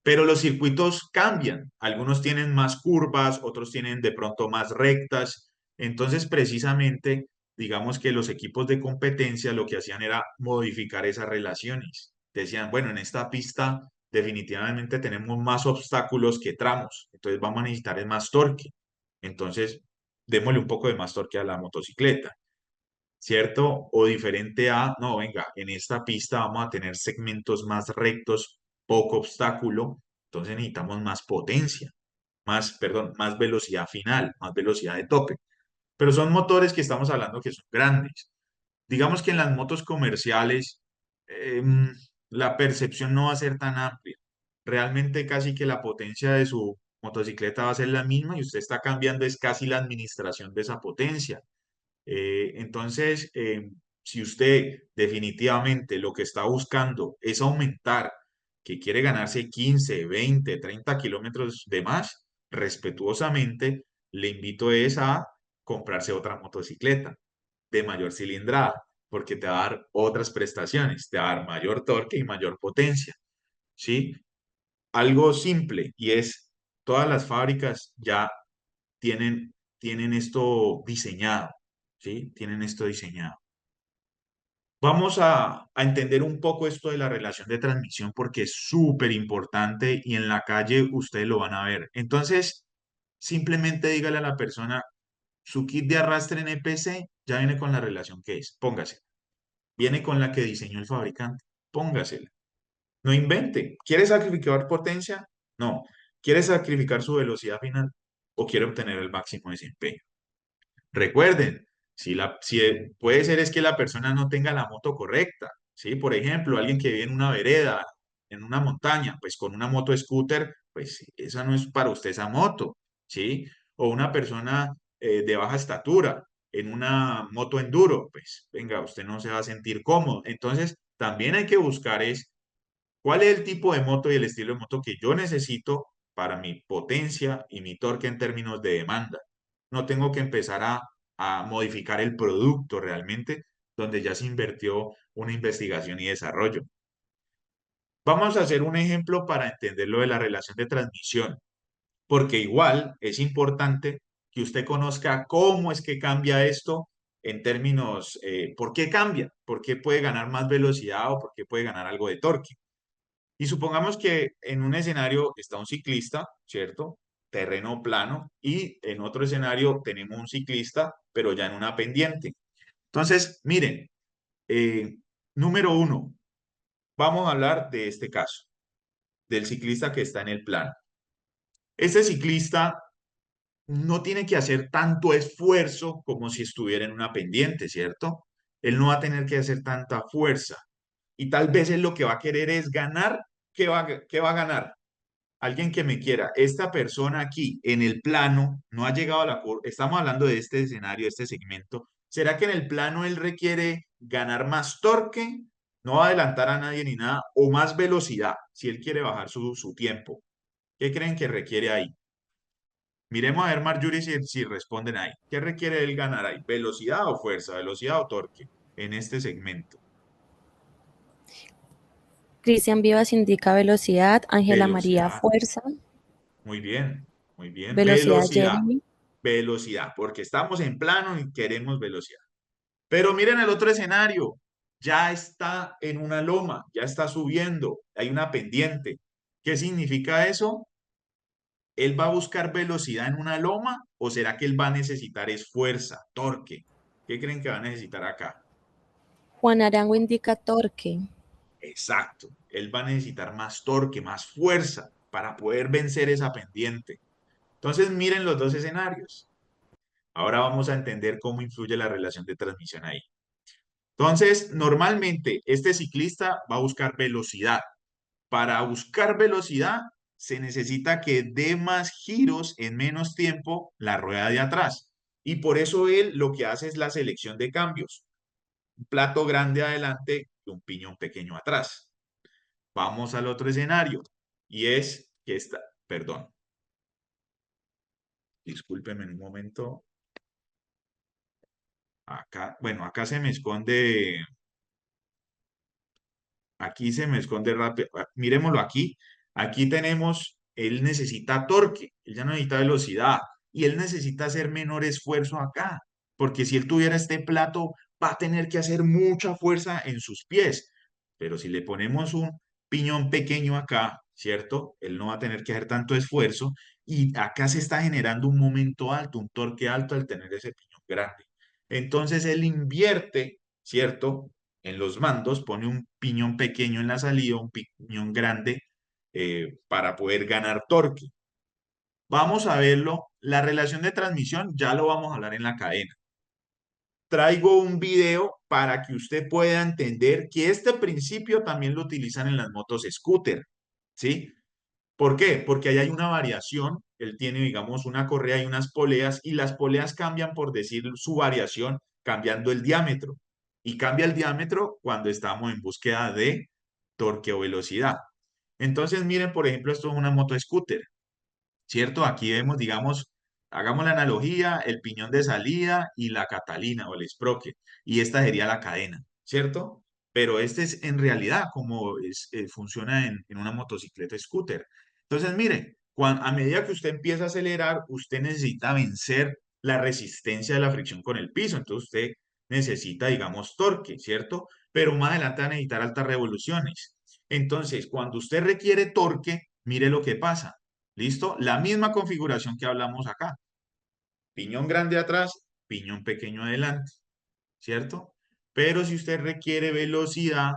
Pero los circuitos cambian. Algunos tienen más curvas, otros tienen de pronto más rectas. Entonces, precisamente, digamos que los equipos de competencia lo que hacían era modificar esas relaciones. Decían, bueno, en esta pista definitivamente tenemos más obstáculos que tramos, entonces vamos a necesitar más torque. Entonces, démosle un poco de más torque a la motocicleta. ¿Cierto? O diferente a, no, venga, en esta pista vamos a tener segmentos más rectos, poco obstáculo, entonces necesitamos más potencia, más, perdón, más velocidad final, más velocidad de tope. Pero son motores que estamos hablando que son grandes. Digamos que en las motos comerciales la percepción no va a ser tan amplia. Realmente casi que la potencia de su motocicleta va a ser la misma y usted está cambiando es casi la administración de esa potencia. Entonces, si usted definitivamente lo que está buscando es aumentar, que quiere ganarse 15, 20, 30 kilómetros de más, respetuosamente le invito es a comprarse otra motocicleta de mayor cilindrada, porque te va a dar otras prestaciones, te va a dar mayor torque y mayor potencia, ¿sí? Algo simple y es, todas las fábricas ya tienen esto diseñado, ¿sí? Tienen esto diseñado. Vamos a entender un poco esto de la relación de transmisión porque es súper importante y en la calle ustedes lo van a ver. Entonces, simplemente dígale a la persona, su kit de arrastre en EPC ya viene con la relación que es, póngase. Viene con la que diseñó el fabricante, póngasela. No invente. ¿Quiere sacrificar potencia? No. ¿Quiere sacrificar su velocidad final o quiere obtener el máximo desempeño? Recuerden, puede ser es que la persona no tenga la moto correcta, ¿sí? Por ejemplo, alguien que vive en una vereda, en una montaña, pues con una moto scooter, pues esa no es para usted esa moto, ¿sí? O una persona de baja estatura en una moto enduro, pues venga, usted no se va a sentir cómodo. Entonces, también hay que buscar es cuál es el tipo de moto y el estilo de moto que yo necesito para mi potencia y mi torque en términos de demanda. No tengo que empezar a modificar el producto realmente, donde ya se invirtió una investigación y desarrollo. Vamos a hacer un ejemplo para entender lo de la relación de transmisión, porque igual es importante que usted conozca cómo es que cambia esto en términos, ¿por qué cambia? ¿Por qué puede ganar más velocidad o por qué puede ganar algo de torque? Y supongamos que en un escenario está un ciclista, ¿cierto? Terreno plano, y en otro escenario tenemos un ciclista, pero ya en una pendiente. Entonces, miren, eh, número uno, vamos a hablar de este caso, del ciclista que está en el plano. Este ciclista no tiene que hacer tanto esfuerzo como si estuviera en una pendiente, ¿cierto? Él no va a tener que hacer tanta fuerza. Y tal vez él lo que va a querer es ganar. Qué va a ganar? Alguien que me quiera, esta persona aquí en el plano no ha llegado a la curva, estamos hablando de este escenario, de este segmento, ¿será que en el plano él requiere ganar más torque? No va a adelantar a nadie ni nada, o más velocidad, si él quiere bajar su tiempo. ¿Qué creen que requiere ahí? Miremos a ver, Marjorie, si responden ahí. ¿Qué requiere él ganar ahí? ¿Velocidad o fuerza? ¿Velocidad o torque? En este segmento. Cristian Vivas indica velocidad, Ángela María Velocidad. fuerza, Muy bien, muy bien. velocidad Velocidad. Jeremy. Velocidad, porque estamos en plano y queremos velocidad. Pero miren el otro escenario, ya está en una loma, ya está subiendo, hay una pendiente. ¿Qué significa eso? ¿Él va a buscar velocidad en una loma o será que él va a necesitar es fuerza, torque? ¿Qué creen que va a necesitar acá? Juan Arango indica torque. Exacto, él va a necesitar más torque, más fuerza para poder vencer esa pendiente. Entonces miren los dos escenarios. Ahora vamos a entender cómo influye la relación de transmisión ahí. Entonces, normalmente este ciclista va a buscar velocidad. Para buscar velocidad se necesita que dé más giros en menos tiempo la rueda de atrás. Y por eso él lo que hace es la selección de cambios. Un plato grande adelante y un piñón pequeño atrás. Vamos al otro escenario. Y es que está, perdón, discúlpenme un momento. Acá, bueno, acá se me esconde. Aquí se me esconde rápido. Miremoslo aquí. Aquí tenemos, él necesita torque, él ya no necesita velocidad y él necesita hacer menor esfuerzo acá, porque si él tuviera este plato, va a tener que hacer mucha fuerza en sus pies. Pero si le ponemos un piñón pequeño acá, ¿cierto? Él no va a tener que hacer tanto esfuerzo y acá se está generando un momento alto, un torque alto al tener ese piñón grande. Entonces él invierte, ¿cierto? En los mandos, pone un piñón pequeño en la salida, un piñón grande para poder ganar torque. Vamos a verlo. La relación de transmisión ya lo vamos a hablar en la cadena. Traigo un video para que usted pueda entender que este principio también lo utilizan en las motos scooter, ¿sí? ¿Por qué? Porque ahí hay una variación. Él tiene, digamos, una correa y unas poleas, y las poleas cambian, por decir su variación, cambiando el diámetro. Y cambia el diámetro cuando estamos en búsqueda de torque o velocidad. Entonces, miren, por ejemplo, esto es una moto scooter. ¿Cierto? Aquí vemos, digamos, hagamos la analogía, el piñón de salida y la catalina o el sprocket, y esta sería la cadena, ¿cierto? Pero este es en realidad como funciona en una motocicleta scooter. Entonces, mire, a medida que usted empieza a acelerar, usted necesita vencer la resistencia de la fricción con el piso, entonces usted necesita, digamos, torque, ¿cierto? Pero más adelante va a necesitar altas revoluciones. Entonces, cuando usted requiere torque, mire lo que pasa. ¿Listo? La misma configuración que hablamos acá. Piñón grande atrás, piñón pequeño adelante, ¿cierto? Pero si usted requiere velocidad,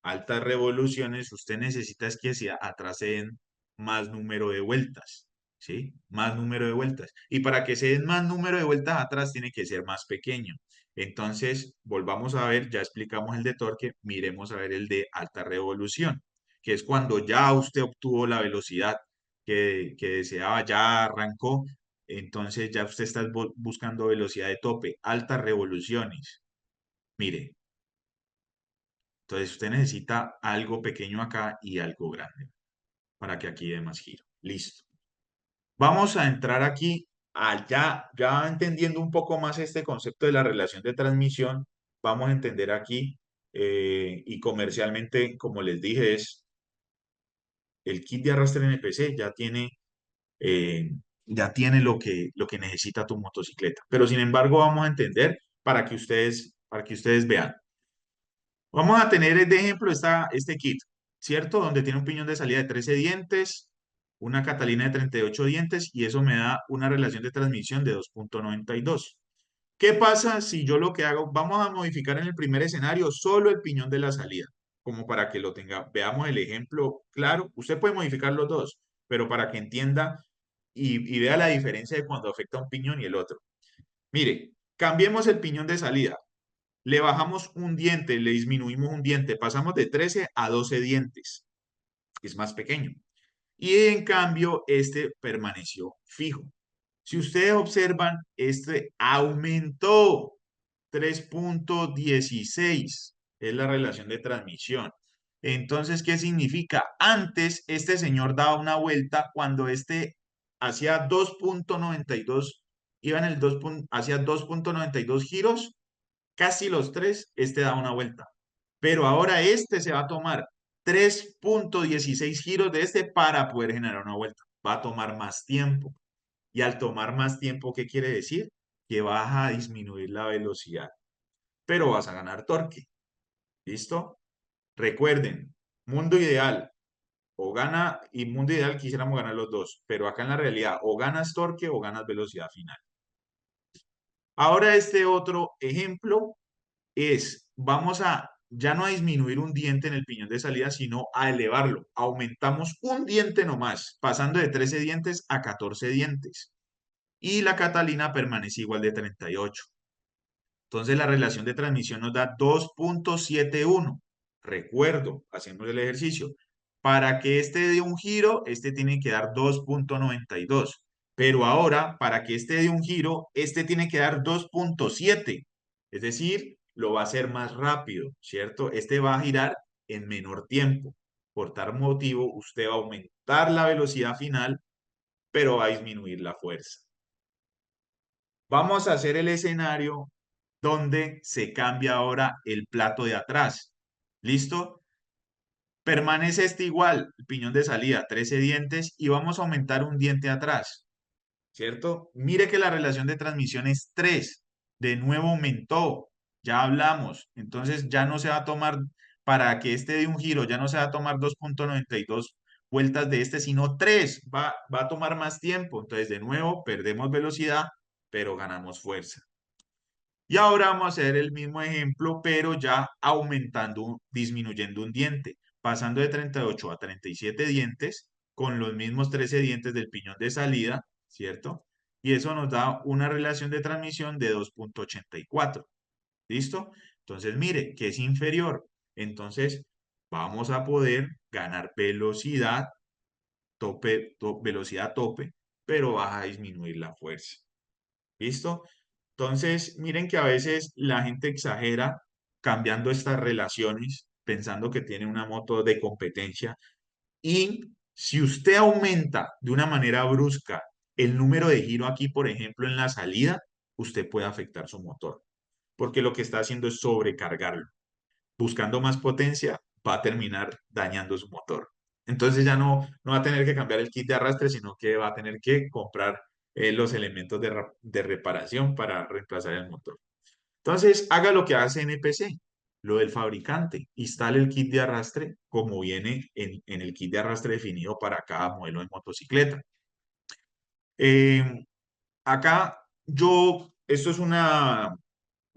altas revoluciones, usted necesita es que hacia atrás se den más número de vueltas, ¿sí? Más número de vueltas. Y para que se den más número de vueltas atrás tiene que ser más pequeño. Entonces, volvamos a ver, ya explicamos el de torque, miremos a ver el de alta revolución, que es cuando ya usted obtuvo la velocidad que deseaba, ya arrancó, entonces ya usted está buscando velocidad de tope, altas revoluciones. Mire, entonces usted necesita algo pequeño acá y algo grande para que aquí dé más giro. Listo. Vamos a entrar aquí, ya entendiendo un poco más este concepto de la relación de transmisión, vamos a entender aquí y comercialmente, como les dije, es el kit de arrastre NPC eh, ya tiene lo que necesita tu motocicleta. Pero sin embargo, vamos a entender para que ustedes vean. Vamos a tener de ejemplo este kit, ¿cierto? Donde tiene un piñón de salida de 13 dientes, una Catalina de 38 dientes y eso me da una relación de transmisión de 2.92. ¿Qué pasa si yo lo que hago, vamos a modificar en el primer escenario solo el piñón de la salida, como para que lo tenga, veamos el ejemplo claro. Usted puede modificar los dos, pero para que entienda y vea la diferencia de cuando afecta un piñón y el otro. Mire, cambiemos el piñón de salida. Le bajamos un diente, le disminuimos un diente, pasamos de 13 a 12 dientes. Es más pequeño. Y en cambio, este permaneció fijo. Si ustedes observan, este aumentó 3.16. Es la relación de transmisión. Entonces, ¿qué significa? Antes, este señor daba una vuelta cuando este hacía 2.92, iba en el 2, hacía 2.92 giros, casi los tres, este da una vuelta. Pero ahora este se va a tomar 3.16 giros de este para poder generar una vuelta. Va a tomar más tiempo. Y al tomar más tiempo, ¿qué quiere decir? Que vas a disminuir la velocidad, pero vas a ganar torque. ¿Listo? Recuerden, mundo ideal. O gana, y mundo ideal quisiéramos ganar los dos, pero acá en la realidad o ganas torque o ganas velocidad final. Ahora este otro ejemplo es, vamos a ya no a disminuir un diente en el piñón de salida, sino a elevarlo. Aumentamos un diente nomás, pasando de 13 dientes a 14 dientes. Y la Catalina permanece igual de 38. Entonces la relación de transmisión nos da 2.71. Recuerdo, hacemos el ejercicio. Para que este dé un giro, este tiene que dar 2.92. Pero ahora, para que este dé un giro, este tiene que dar 2.7. Es decir, lo va a hacer más rápido, ¿cierto? Este va a girar en menor tiempo. Por tal motivo, usted va a aumentar la velocidad final, pero va a disminuir la fuerza. Vamos a hacer el escenario donde se cambia ahora el plato de atrás. ¿Listo? Permanece este igual, el piñón de salida, 13 dientes, y vamos a aumentar un diente atrás, ¿cierto? Mire que la relación de transmisión es 3. De nuevo aumentó, ya hablamos. Entonces ya no se va a tomar, para que este dé un giro, ya no se va a tomar 2.92 vueltas de este, sino 3. Va a tomar más tiempo. Entonces de nuevo perdemos velocidad, pero ganamos fuerza. Y ahora vamos a hacer el mismo ejemplo, pero ya aumentando, disminuyendo un diente, pasando de 38 a 37 dientes, con los mismos 13 dientes del piñón de salida, ¿cierto? Y eso nos da una relación de transmisión de 2.84. ¿Listo? Entonces, mire, que es inferior. Entonces, vamos a poder ganar velocidad, velocidad tope, pero vas a disminuir la fuerza. ¿Listo? Entonces, miren que a veces la gente exagera cambiando estas relaciones, pensando que tiene una moto de competencia. Y si usted aumenta de una manera brusca el número de giro aquí, por ejemplo, en la salida, usted puede afectar su motor, porque lo que está haciendo es sobrecargarlo. Buscando más potencia, va a terminar dañando su motor. Entonces ya no va a tener que cambiar el kit de arrastre, sino que va a tener que comprar los elementos de reparación para reemplazar el motor. Entonces, haga lo que hace NPC, lo del fabricante. Instale el kit de arrastre como viene en el kit de arrastre definido para cada modelo de motocicleta. Eh, Acá esto es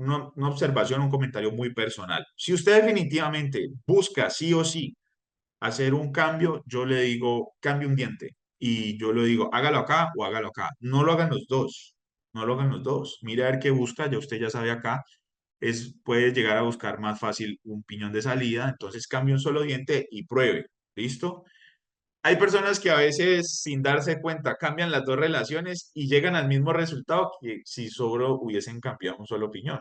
una observación, un comentario muy personal. Si usted definitivamente busca sí o sí hacer un cambio, yo le digo, cambie un diente. Y yo le digo, hágalo acá o hágalo acá. No lo hagan los dos. No lo hagan los dos. Mire a ver qué busca, ya usted ya sabe acá. Puede llegar a buscar más fácil un piñón de salida. Entonces cambie un solo diente y pruebe. ¿Listo? Hay personas que a veces, sin darse cuenta, cambian las dos relaciones y llegan al mismo resultado que si solo hubiesen cambiado un solo piñón.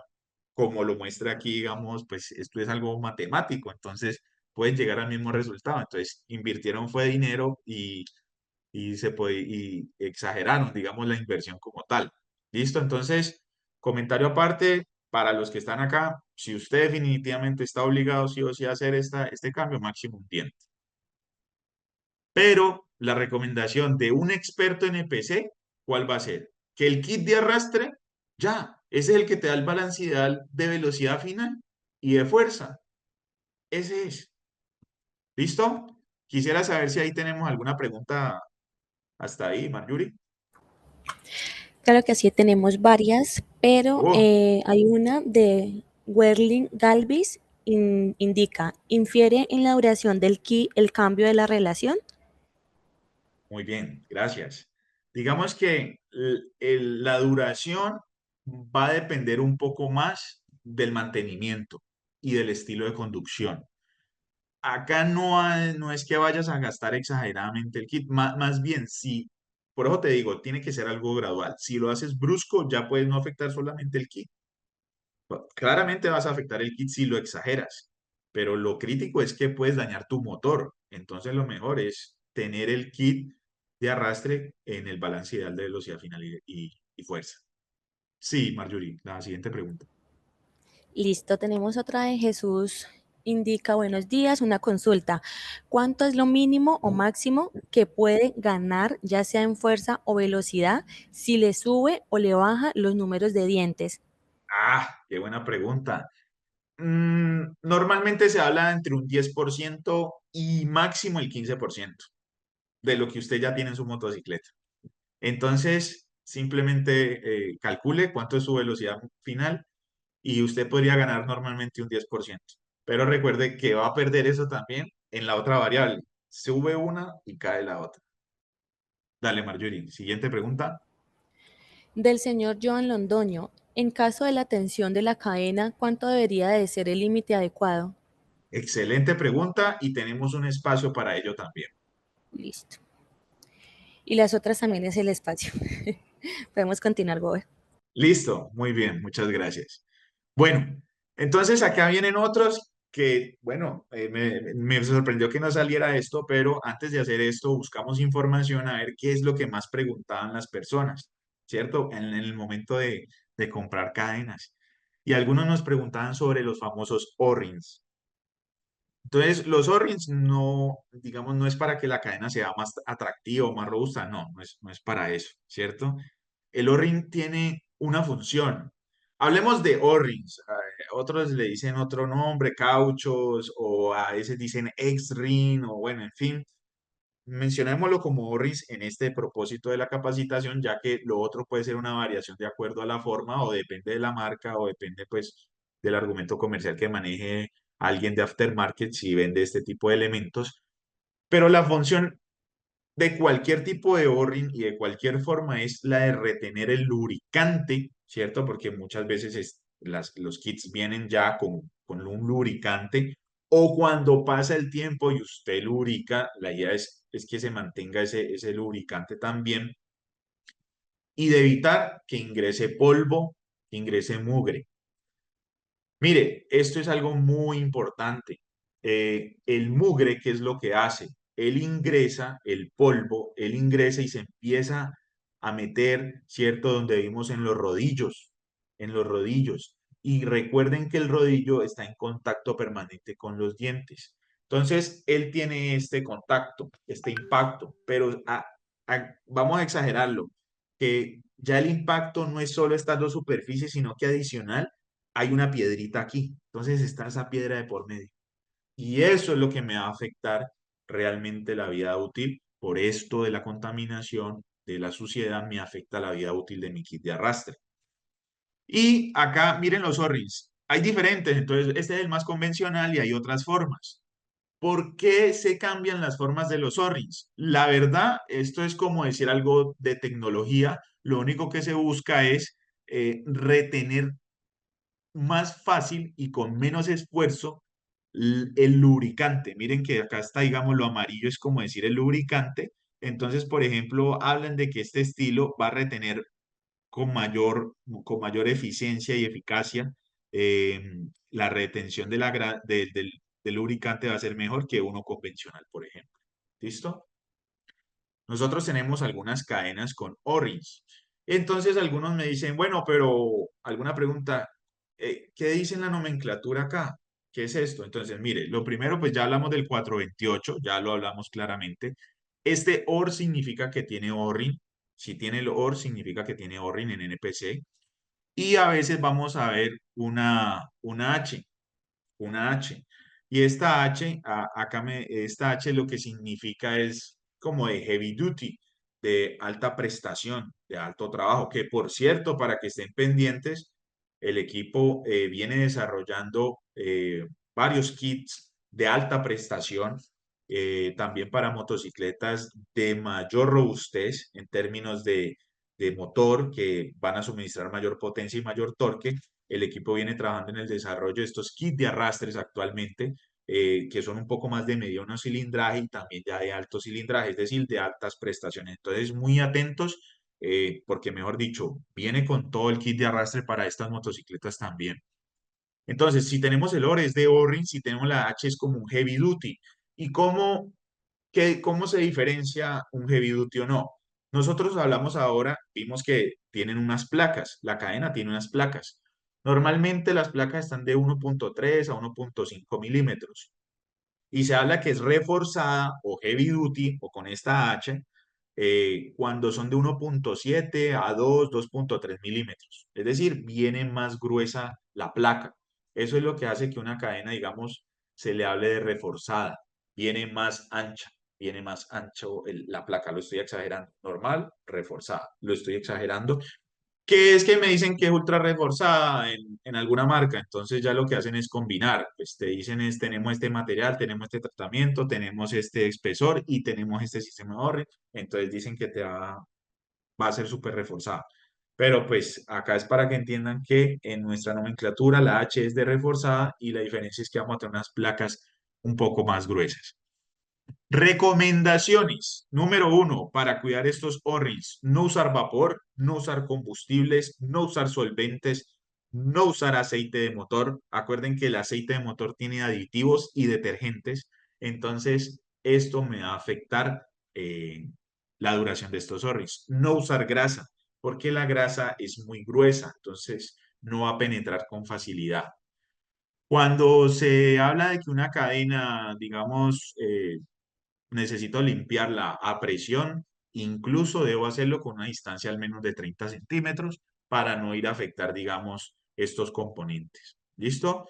Como lo muestra aquí, digamos, pues esto es algo matemático, entonces pueden llegar al mismo resultado. Entonces, invirtieron fue dinero y exageraron, digamos, la inversión como tal. ¿Listo? Entonces, comentario aparte, para los que están acá, si usted definitivamente está obligado sí o sí a hacer este cambio, máximo un tiempo. Pero la recomendación de un experto en EPC, ¿cuál va a ser? Que el kit de arrastre, ya, ese es el que te da el balance ideal de velocidad final y de fuerza. Ese es. ¿Listo? Quisiera saber si ahí tenemos alguna pregunta hasta ahí, Marjorie. Claro que sí, tenemos varias, pero Oh, hay una de Werling Galvis, indica, infiere en la duración del ki el cambio de la relación. muy bien, gracias. Digamos que la duración va a depender un poco más del mantenimiento y del estilo de conducción. Acá no es que vayas a gastar exageradamente el kit, más bien, si, por eso te digo, tiene que ser algo gradual. Si lo haces brusco, ya puedes no afectar solamente el kit. Claramente vas a afectar el kit si lo exageras, pero lo crítico es que puedes dañar tu motor. Entonces lo mejor es tener el kit de arrastre en el balance ideal de velocidad final y fuerza. Sí, Marjorie, la siguiente pregunta. Listo, tenemos otra de Jesús. Indica, buenos días, una consulta. ¿Cuánto es lo mínimo o máximo que puede ganar, ya sea en fuerza o velocidad, si le sube o le baja los números de dientes? Qué buena pregunta. Normalmente se habla entre un 10% y máximo el 15% de lo que usted ya tiene en su motocicleta. Entonces, simplemente calcule cuánto es su velocidad final y usted podría ganar normalmente un 10%. Pero recuerde que va a perder eso también en la otra variable. Sube una y cae la otra. Dale, Marjorie. Siguiente pregunta. Del señor Joan Londoño. En caso de la tensión de la cadena, ¿cuánto debería de ser el límite adecuado? Excelente pregunta y tenemos un espacio para ello también. Listo. Y las otras también es el espacio. Podemos continuar, Gober. Listo, muy bien, muchas gracias. Bueno, entonces acá vienen otros que, bueno, me sorprendió que no saliera esto, pero antes de hacer esto buscamos información a ver qué es lo que más preguntaban las personas, ¿cierto? En el momento de comprar cadenas. Y algunos nos preguntaban sobre los famosos O-rings. Entonces, los O-rings no, digamos, no es para que la cadena sea más atractiva o más robusta, no es para eso, ¿cierto? El O-ring tiene una función. Hablemos de O-rings. Otros le dicen otro nombre, cauchos, o a veces dicen X-ring, o bueno, en fin. Mencionémoslo como O-rings en este propósito de la capacitación, ya que lo otro puede ser una variación de acuerdo a la forma, o depende de la marca, o depende, pues, del argumento comercial que maneje alguien de aftermarket si vende este tipo de elementos. Pero la función de cualquier tipo de O-ring y de cualquier forma es la de retener el lubricante, ¿cierto? Porque muchas veces los kits vienen ya con un lubricante o cuando pasa el tiempo y usted lubrica, la idea es que se mantenga ese lubricante también y de evitar que ingrese polvo, que ingrese mugre. Mire, esto es algo muy importante. El mugre, ¿qué es lo que hace? Él ingresa el polvo, él ingresa y se empieza a meter, ¿cierto? Donde vimos en los rodillos. Y recuerden que el rodillo está en contacto permanente con los dientes. Entonces, él tiene este contacto, este impacto, pero vamos a exagerarlo, que ya el impacto no es solo estas dos superficies, sino que adicional hay una piedrita aquí. Entonces está esa piedra de por medio. Y eso es lo que me va a afectar realmente la vida útil. Por esto de la contaminación, de la suciedad, me afecta la vida útil de mi kit de arrastre. Y acá, miren los O-rings. Hay diferentes, entonces este es el más convencional y hay otras formas. ¿Por qué se cambian las formas de los O-rings? La verdad, esto es como decir algo de tecnología. Lo único que se busca es retener más fácil y con menos esfuerzo el lubricante. Miren que acá está, digamos, lo amarillo es como decir el lubricante. Entonces, por ejemplo, hablan de que este estilo va a retener con mayor eficiencia y eficacia eh, la retención de del lubricante va a ser mejor que uno convencional, por ejemplo. ¿Listo? Nosotros tenemos algunas cadenas con O-rings. Entonces algunos me dicen, bueno, pero alguna pregunta, ¿qué dice en la nomenclatura acá? ¿Qué es esto? Entonces, mire, lo primero, pues ya hablamos del 428, ya lo hablamos claramente. Este OR significa que tiene O-ring. Si tiene el OR, significa que tiene O-ring en NPC. Y a veces vamos a ver una H una H. Y esta H, esta H lo que significa es como de heavy duty, de alta prestación, de alto trabajo, que por cierto, para que estén pendientes, el equipo viene desarrollando varios kits de alta prestación, también para motocicletas de mayor robustez en términos de motor, que van a suministrar mayor potencia y mayor torque. El equipo viene trabajando en el desarrollo de estos kits de arrastres actualmente, que son un poco más de mediano cilindraje y también ya de alto cilindraje, es decir, de altas prestaciones. Entonces, muy atentos, porque mejor dicho, viene con todo el kit de arrastre para estas motocicletas también. Entonces, si tenemos el OR es de O-ring, si tenemos la H es como un heavy duty. ¿Y cómo se diferencia un heavy duty o no? Nosotros hablamos ahora, vimos que tienen unas placas, la cadena tiene unas placas. Normalmente las placas están de 1.3 a 1.5 milímetros y se habla que es reforzada o heavy duty o con esta H cuando son de 1.7 a 2.3 milímetros. Es decir, viene más gruesa la placa. Eso es lo que hace que una cadena, digamos, se le hable de reforzada. Viene más ancha, viene más ancho la placa. Lo estoy exagerando. Normal, reforzada. Lo estoy exagerando que es que me dicen que es ultra reforzada en alguna marca, entonces ya lo que hacen es combinar, pues te dicen es, tenemos este material, tenemos este tratamiento, tenemos este espesor y tenemos este sistema de ahorro, entonces dicen que va a ser súper reforzada. Pero pues acá es para que entiendan que en nuestra nomenclatura la H es de reforzada y la diferencia es que vamos a tener unas placas un poco más gruesas. Recomendaciones. Número uno, para cuidar estos O-rings, no usar vapor, no usar combustibles, no usar solventes, no usar aceite de motor. Acuerden que el aceite de motor tiene aditivos y detergentes, entonces esto me va a afectar la duración de estos O-rings. No usar grasa, porque la grasa es muy gruesa, entonces no va a penetrar con facilidad. Cuando se habla de que una cadena, digamos, necesito limpiarla a presión, incluso debo hacerlo con una distancia al menos de 30 centímetros para no ir a afectar, digamos, estos componentes. ¿Listo?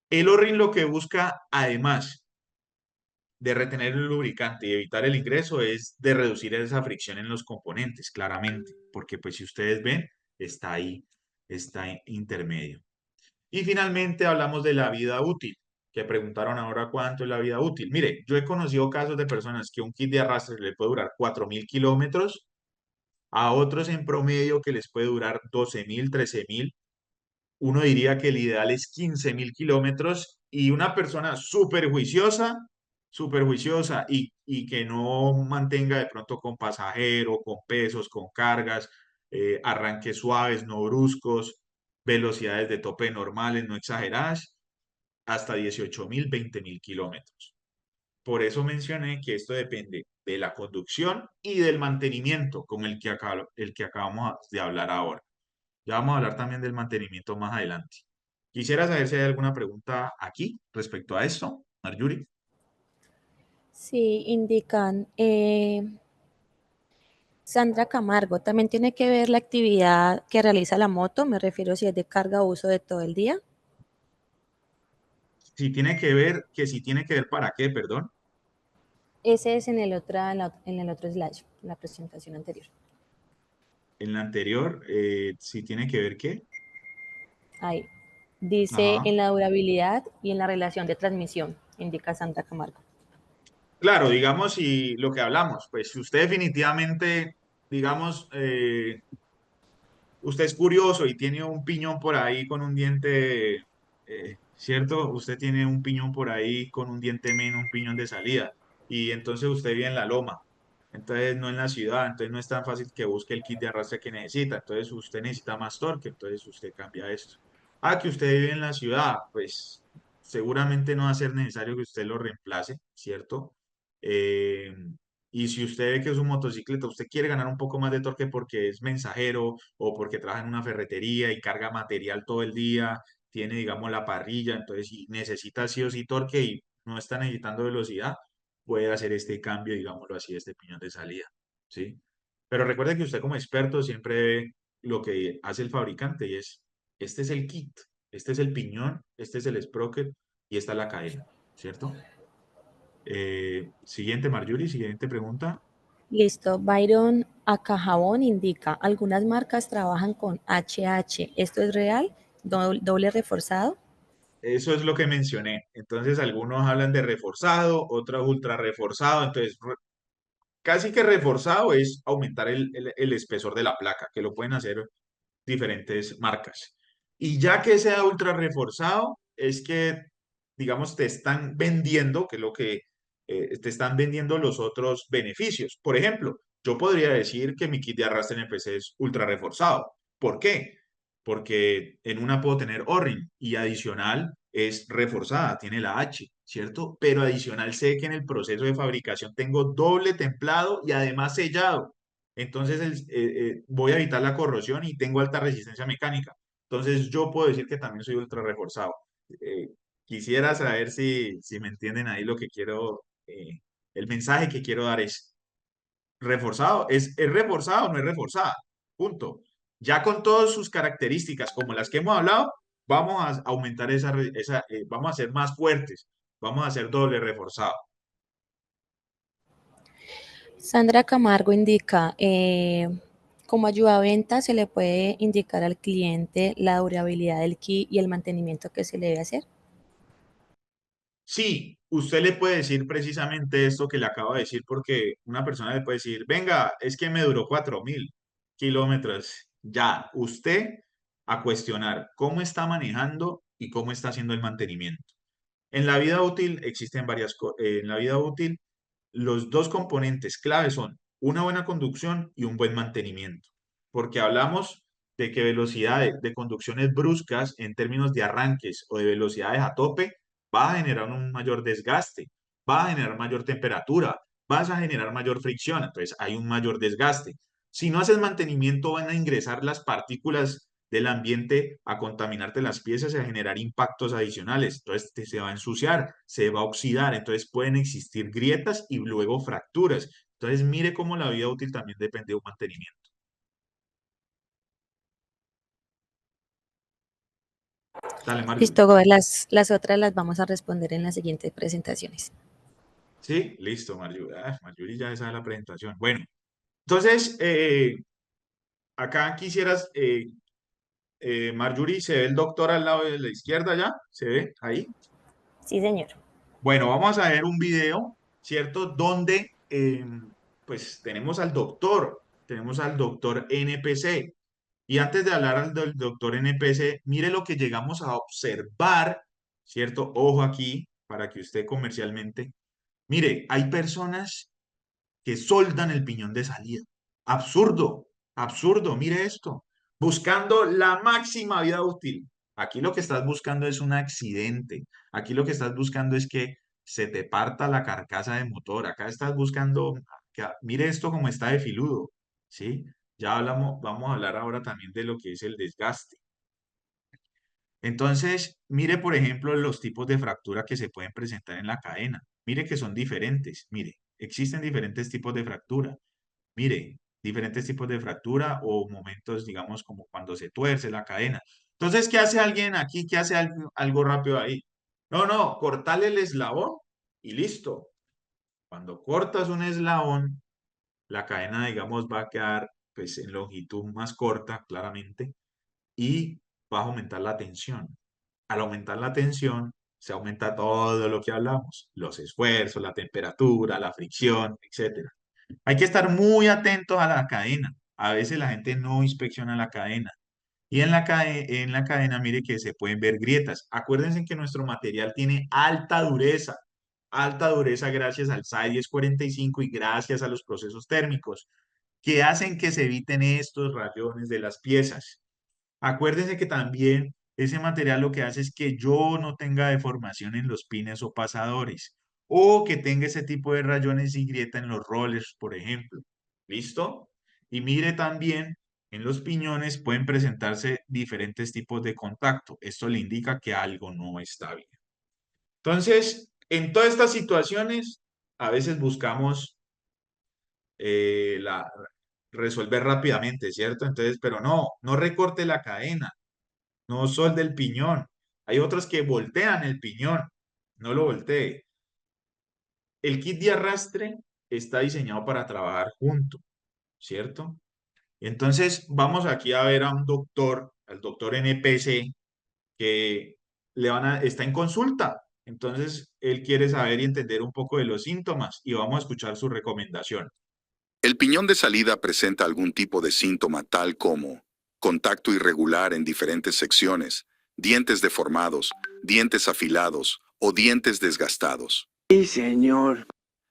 El O-ring lo que busca, además de retener el lubricante y evitar el ingreso, es de reducir esa fricción en los componentes, claramente, porque pues si ustedes ven, está intermedio. Y finalmente hablamos de la vida útil, que preguntaron ahora cuánto es la vida útil. Mire, yo he conocido casos de personas que un kit de arrastre le puede durar 4.000 kilómetros, a otros en promedio que les puede durar 12.000, 13.000. Uno diría que el ideal es 15.000 kilómetros y una persona súper juiciosa y que no mantenga de pronto con pasajero, con pesos, con cargas, arranques suaves, no bruscos, velocidades de tope normales, no exageradas, hasta 18.000, 20.000 kilómetros. Por eso mencioné que esto depende de la conducción y del mantenimiento, como el que acabamos de hablar ahora. Ya vamos a hablar también del mantenimiento más adelante. Quisiera saber si hay alguna pregunta aquí respecto a esto, Marjorie. Sí, indican. Sandra Camargo, ¿también tiene que ver la actividad que realiza la moto? Me refiero si es de carga o uso de todo el día. Si tiene que ver para qué, perdón. Ese es en el otro slide, la presentación anterior. En la anterior, si tiene que ver qué. Ahí. Dice Ajá. en la durabilidad y en la relación de transmisión, indica Sandra Camargo. Claro, digamos, y lo que hablamos, pues si usted definitivamente, digamos, usted es curioso y tiene un piñón por ahí con un diente, ¿cierto? Usted tiene un piñón por ahí con un diente menos, un piñón de salida, y entonces usted vive en la loma, entonces no en la ciudad, entonces no es tan fácil que busque el kit de arrastre que necesita, entonces usted necesita más torque, entonces usted cambia esto. Ah, que usted vive en la ciudad, pues seguramente no va a ser necesario que usted lo reemplace, ¿cierto? Eh, y si usted ve que es un motocicleta, usted quiere ganar un poco más de torque porque es mensajero o porque trabaja en una ferretería y carga material todo el día, tiene, digamos, la parrilla, entonces y necesita sí o sí torque y no está necesitando velocidad, puede hacer este cambio, digámoslo así, este piñón de salida, ¿sí? Pero recuerde que usted como experto siempre ve lo que hace el fabricante y es, este es el kit, este es el piñón, este es el sprocket y esta es la cadena, ¿cierto? Siguiente, Marjorie, siguiente pregunta. Listo. Byron Acajabón indica, algunas marcas trabajan con HH. ¿Esto es real? Doble reforzado. Eso es lo que mencioné. Entonces, algunos hablan de reforzado, otros ultra reforzado. Entonces, casi que reforzado es aumentar el espesor de la placa, que lo pueden hacer diferentes marcas. Y ya que sea ultra reforzado, es que, digamos, te están vendiendo, que es lo que te están vendiendo los otros beneficios. Por ejemplo, yo podría decir que mi kit de arrastre en PC es ultra reforzado. ¿Por qué? Porque en una puedo tener O-ring y adicional es reforzada, tiene la H, ¿cierto? Pero adicional sé que en el proceso de fabricación tengo doble templado y además sellado. Entonces voy a evitar la corrosión y tengo alta resistencia mecánica. Entonces yo puedo decir que también soy ultra reforzado. Eh, Quisiera saber si me entienden ahí lo que quiero, el mensaje que quiero dar es reforzado, es reforzado o no es reforzada, punto. Ya con todas sus características como las que hemos hablado, vamos a aumentar vamos a ser más fuertes, vamos a ser doble reforzado. Sandra Camargo indica, como ayuda a venta se le puede indicar al cliente la durabilidad del kit y el mantenimiento que se le debe hacer. Sí, usted le puede decir precisamente esto que le acabo de decir, porque una persona le puede decir, venga, es que me duró 4.000 kilómetros. Ya, usted a cuestionar cómo está manejando y cómo está haciendo el mantenimiento. En la vida útil existen en la vida útil, los dos componentes clave son una buena conducción y un buen mantenimiento, porque hablamos de que velocidades de conducciones bruscas en términos de arranques o de velocidades a tope va a generar un mayor desgaste, va a generar mayor temperatura, vas a generar mayor fricción, entonces hay un mayor desgaste. Si no haces mantenimiento, van a ingresar las partículas del ambiente a contaminarte las piezas y a generar impactos adicionales. Entonces se va a ensuciar, se va a oxidar, entonces pueden existir grietas y luego fracturas. Entonces mire cómo la vida útil también depende de un mantenimiento. Dale, Marjorie. Listo, Gober, las otras las vamos a responder en las siguientes presentaciones. Sí, listo, Marjorie. Marjorie ya sabe la presentación. Bueno, entonces, acá quisieras, Marjorie, ¿se ve el doctor al lado de la izquierda ya? ¿Se ve ahí? Sí, señor. Bueno, vamos a ver un video, ¿cierto? Donde pues tenemos al doctor NPC. Y antes de hablar del doctor NPC, mire lo que llegamos a observar, ¿cierto? Ojo aquí, para que usted comercialmente. Mire, hay personas que soldan el piñón de salida. Absurdo, absurdo, mire esto. Buscando la máxima vida útil. Aquí lo que estás buscando es un accidente. Aquí lo que estás buscando es que se te parta la carcasa de motor. Acá estás buscando, mire esto como está de filudo, ¿sí? Ya hablamos, vamos a hablar ahora también de lo que es el desgaste. Entonces, mire, por ejemplo, los tipos de fractura que se pueden presentar en la cadena. Mire que son diferentes. Mire, existen diferentes tipos de fractura. Mire, diferentes tipos de fractura o momentos, digamos, como cuando se tuerce la cadena. Entonces, ¿qué hace alguien aquí? ¿Qué hace algo rápido ahí? No, no, cortarle el eslabón y listo. Cuando cortas un eslabón, la cadena, digamos, va a quedar pues en longitud más corta, claramente, y va a aumentar la tensión. Al aumentar la tensión, se aumenta todo lo que hablamos, los esfuerzos, la temperatura, la fricción, etcétera. Hay que estar muy atentos a la cadena. A veces la gente no inspecciona la cadena. Y en la cadena, mire que se pueden ver grietas. Acuérdense que nuestro material tiene alta dureza gracias al SAE 1045 y gracias a los procesos térmicos, que hacen que se eviten estos rayones de las piezas. Acuérdense que también ese material lo que hace es que yo no tenga deformación en los pines o pasadores, o que tenga ese tipo de rayones y grieta en los rollers, por ejemplo. ¿Listo? Y mire también, en los piñones pueden presentarse diferentes tipos de contacto. Esto le indica que algo no está bien. Entonces, en todas estas situaciones, a veces buscamos resolver rápidamente, ¿cierto? Entonces, pero no recorte la cadena, no solde el piñón. Hay otros que voltean el piñón, no lo voltee. El kit de arrastre está diseñado para trabajar junto, ¿cierto? Entonces, vamos aquí a ver a un doctor, al doctor NPC, que está en consulta. Entonces, él quiere saber y entender un poco de los síntomas y vamos a escuchar su recomendación. El piñón de salida presenta algún tipo de síntoma tal como contacto irregular en diferentes secciones, dientes deformados, dientes afilados o dientes desgastados. Sí, señor.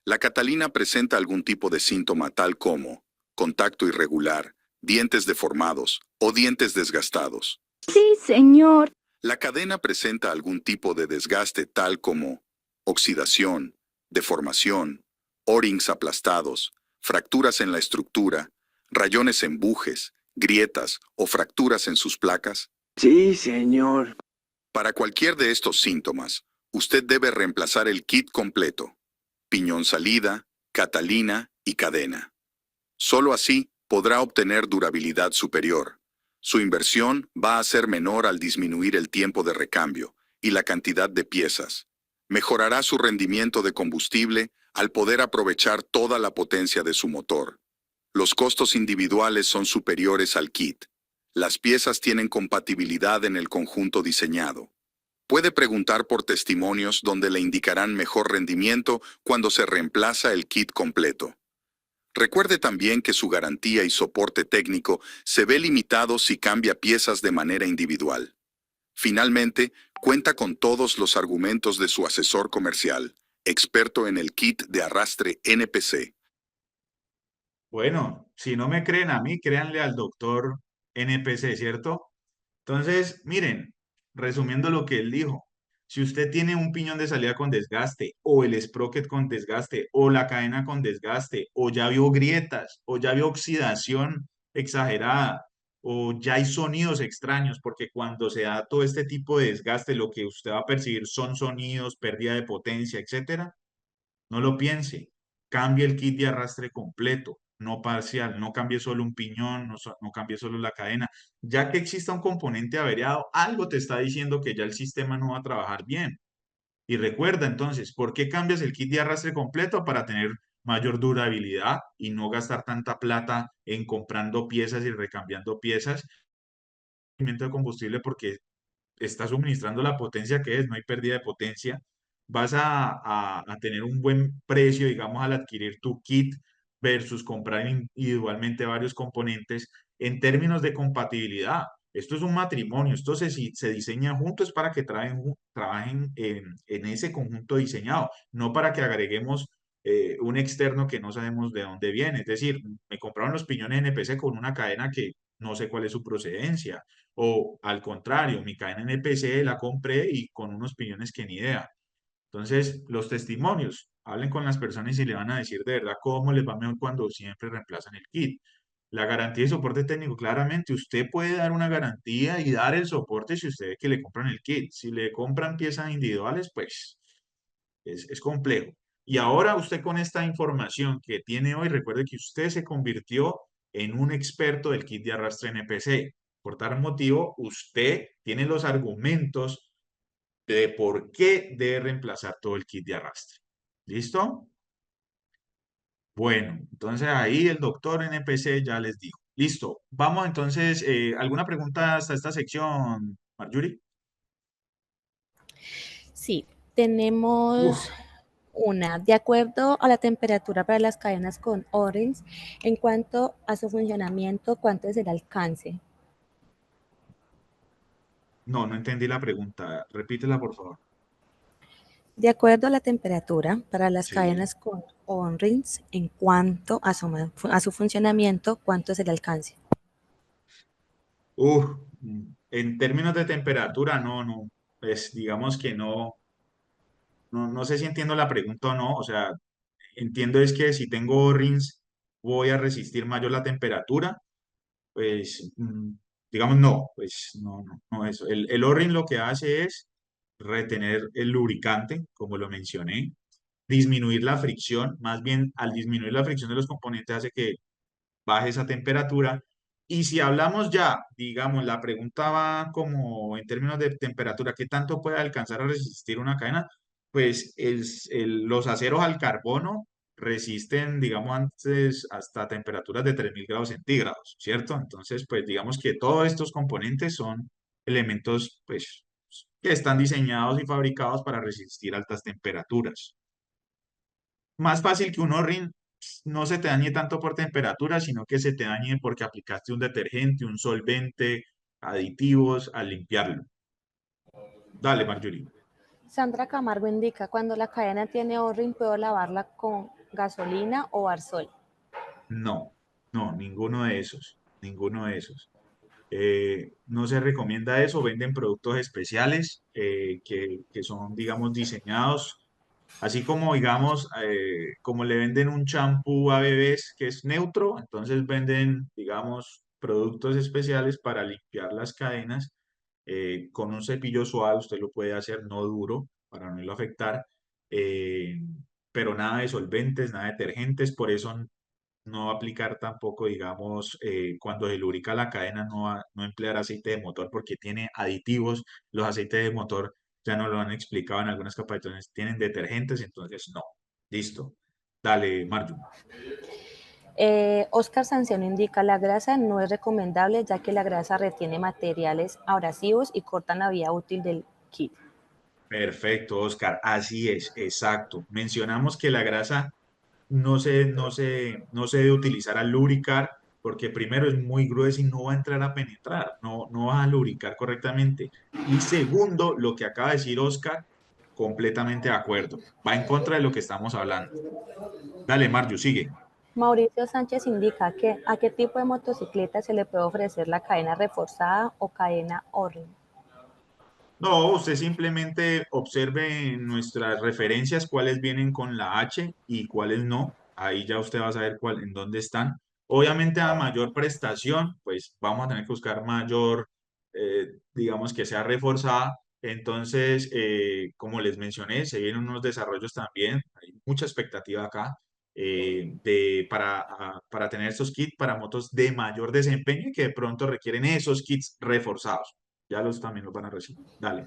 La catalina presenta algún tipo de síntoma tal como contacto irregular, dientes deformados o dientes desgastados. Sí, señor. La cadena presenta algún tipo de desgaste tal como oxidación, deformación, O-rings aplastados, fracturas en la estructura, rayones en bujes, grietas o fracturas en sus placas. Sí, señor. Para cualquier de estos síntomas, usted debe reemplazar el kit completo: piñón salida, catalina y cadena. Solo así podrá obtener durabilidad superior. Su inversión va a ser menor al disminuir el tiempo de recambio y la cantidad de piezas. Mejorará su rendimiento de combustible al poder aprovechar toda la potencia de su motor. Los costos individuales son superiores al kit. Las piezas tienen compatibilidad en el conjunto diseñado. Puede preguntar por testimonios donde le indicarán mejor rendimiento cuando se reemplaza el kit completo. Recuerde también que su garantía y soporte técnico se ve limitado si cambia piezas de manera individual. Finalmente, cuenta con todos los argumentos de su asesor comercial, experto en el kit de arrastre NPC. Bueno, si no me creen a mí, créanle al doctor NPC, ¿cierto? Entonces, miren, resumiendo lo que él dijo, si usted tiene un piñón de salida con desgaste, o el sprocket con desgaste, o la cadena con desgaste, o ya vio grietas, o ya vio oxidación exagerada, o ya hay sonidos extraños, porque cuando se da todo este tipo de desgaste, lo que usted va a percibir son sonidos, pérdida de potencia, etcétera. No lo piense. Cambie el kit de arrastre completo, no parcial. No cambie solo un piñón, no cambie solo la cadena. Ya que exista un componente averiado, algo te está diciendo que ya el sistema no va a trabajar bien. Y recuerda entonces, ¿por qué cambias el kit de arrastre completo? Para tener mayor durabilidad y no gastar tanta plata en comprando piezas y recambiando piezas. De combustible porque está suministrando la potencia que es, no hay pérdida de potencia, vas a tener un buen precio, digamos, al adquirir tu kit versus comprar individualmente varios componentes en términos de compatibilidad. Esto es un matrimonio, esto se diseña juntos para que trabajen en ese conjunto diseñado, no para que agreguemos un externo que no sabemos de dónde viene. Es decir, me compraron los piñones NPC con una cadena que no sé cuál es su procedencia, o al contrario, mi cadena NPC la compré y con unos piñones que ni idea. Entonces, los testimonios, hablen con las personas y le van a decir de verdad cómo les va mejor cuando siempre reemplazan el kit. La garantía y soporte técnico, claramente, usted puede dar una garantía y dar el soporte si usted ve que le compran el kit. Si le compran piezas individuales, pues es complejo. Y ahora usted con esta información que tiene hoy, recuerde que usted se convirtió en un experto del kit de arrastre NPC. Por tal motivo, usted tiene los argumentos de por qué debe reemplazar todo el kit de arrastre. ¿Listo? Bueno, entonces ahí el doctor NPC ya les dijo. Listo. Vamos entonces, ¿alguna pregunta hasta esta sección, Marjorie? Sí, Uf, tenemos una. De acuerdo a la temperatura para las cadenas con O-rings, en cuanto a su funcionamiento, ¿cuánto es el alcance? no entendí la pregunta. Repítela, por favor. De acuerdo a la temperatura para las Sí. cadenas con O-rings, en cuanto a su funcionamiento, ¿cuánto es el alcance? Uf, en términos de temperatura, no. Pues digamos que no sé si entiendo la pregunta o no. O sea, entiendo es que si tengo rins voy a resistir mayor la temperatura. Pues, digamos, no, pues no eso. El O-ring lo que hace es retener el lubricante, como lo mencioné, disminuir la fricción, más bien al disminuir la fricción de los componentes hace que baje esa temperatura. Y si hablamos ya, digamos, la pregunta va como en términos de temperatura, ¿qué tanto puede alcanzar a resistir una cadena? Pues los aceros al carbono resisten, digamos, antes hasta temperaturas de 3000 grados centígrados, ¿cierto? Entonces, pues digamos que todos estos componentes son elementos, pues, que están diseñados y fabricados para resistir altas temperaturas. Más fácil que un O-ring no se te dañe tanto por temperatura, sino que se te dañe porque aplicaste un detergente, un solvente, aditivos al limpiarlo. Dale, Marjorie. Sandra Camargo indica, cuando la cadena tiene O-ring, ¿puedo lavarla con gasolina o arsol? No, ninguno de esos, ninguno de esos. No se recomienda eso, venden productos especiales que son, digamos, diseñados, así como, digamos, como le venden un champú a bebés que es neutro, entonces venden, digamos, productos especiales para limpiar las cadenas con un cepillo suave, usted lo puede hacer no duro para no lo afectar, eh, pero nada de solventes, nada de detergentes, por eso no aplicar tampoco, digamos, cuando se lubrica la cadena, no emplear aceite de motor porque tiene aditivos. Los aceites de motor, ya nos lo han explicado en algunas capacitaciones, tienen detergentes, entonces no. Listo. Dale, Marju. Oscar Sanción indica, la grasa no es recomendable ya que la grasa retiene materiales abrasivos y corta la vida útil del kit. Perfecto, Oscar. Así es, exacto. Mencionamos que la grasa no se debe utilizar al lubricar porque primero es muy gruesa y no va a entrar a penetrar, no va a lubricar correctamente. Y segundo, lo que acaba de decir Oscar, completamente de acuerdo. Va en contra de lo que estamos hablando. Dale, Marju, sigue. Mauricio Sánchez indica que a qué tipo de motocicleta se le puede ofrecer la cadena reforzada o cadena O-ring. No, usted simplemente observe en nuestras referencias cuáles vienen con la H y cuáles no. Ahí ya usted va a saber en dónde están. Obviamente a mayor prestación, pues vamos a tener que buscar mayor, digamos que sea reforzada. Entonces, como les mencioné, se vienen unos desarrollos también. Hay mucha expectativa acá para tener estos kits para motos de mayor desempeño y que de pronto requieren esos kits reforzados. Ya los también los van a recibir. Dale,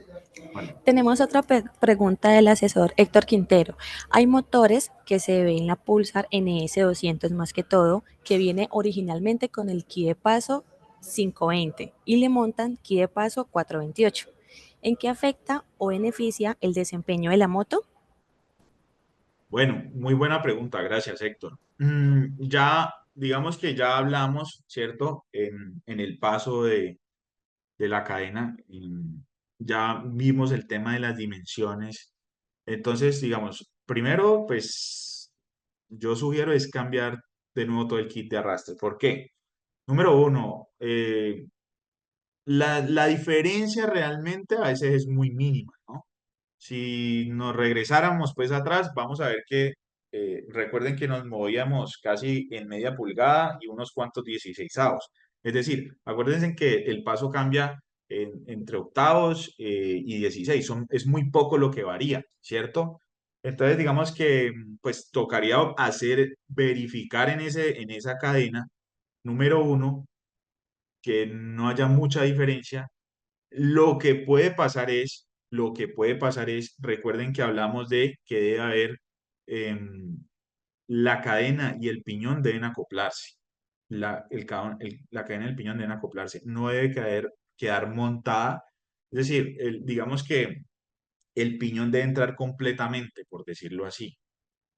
vale. Tenemos otra pregunta del asesor Héctor Quintero. Hay motores que se ven la Pulsar NS200 más que todo, que viene originalmente con el kit de paso 520 y le montan kit de paso 428. ¿En qué afecta o beneficia el desempeño de la moto? Bueno, muy buena pregunta, gracias, Héctor. Ya, digamos que ya hablamos, ¿cierto? En el paso de la cadena, ya vimos el tema de las dimensiones. Entonces, digamos, primero, pues yo sugiero es cambiar de nuevo todo el kit de arrastre. ¿Por qué? Número uno, la diferencia realmente a veces es muy mínima, ¿no? Si nos regresáramos pues atrás, vamos a ver que recuerden que nos movíamos casi en media pulgada y unos cuantos 16avos. Es decir, acuérdense que el paso cambia entre octavos y 16. Es muy poco lo que varía, ¿cierto? Entonces, digamos que pues tocaría verificar en esa cadena, número uno, que no haya mucha diferencia. Lo que puede pasar es, recuerden que hablamos de que debe haber, la cadena y el piñón deben acoplarse. la cadena del piñón debe acoplarse, no debe quedar montada. Es decir, digamos que el piñón debe entrar completamente, por decirlo así,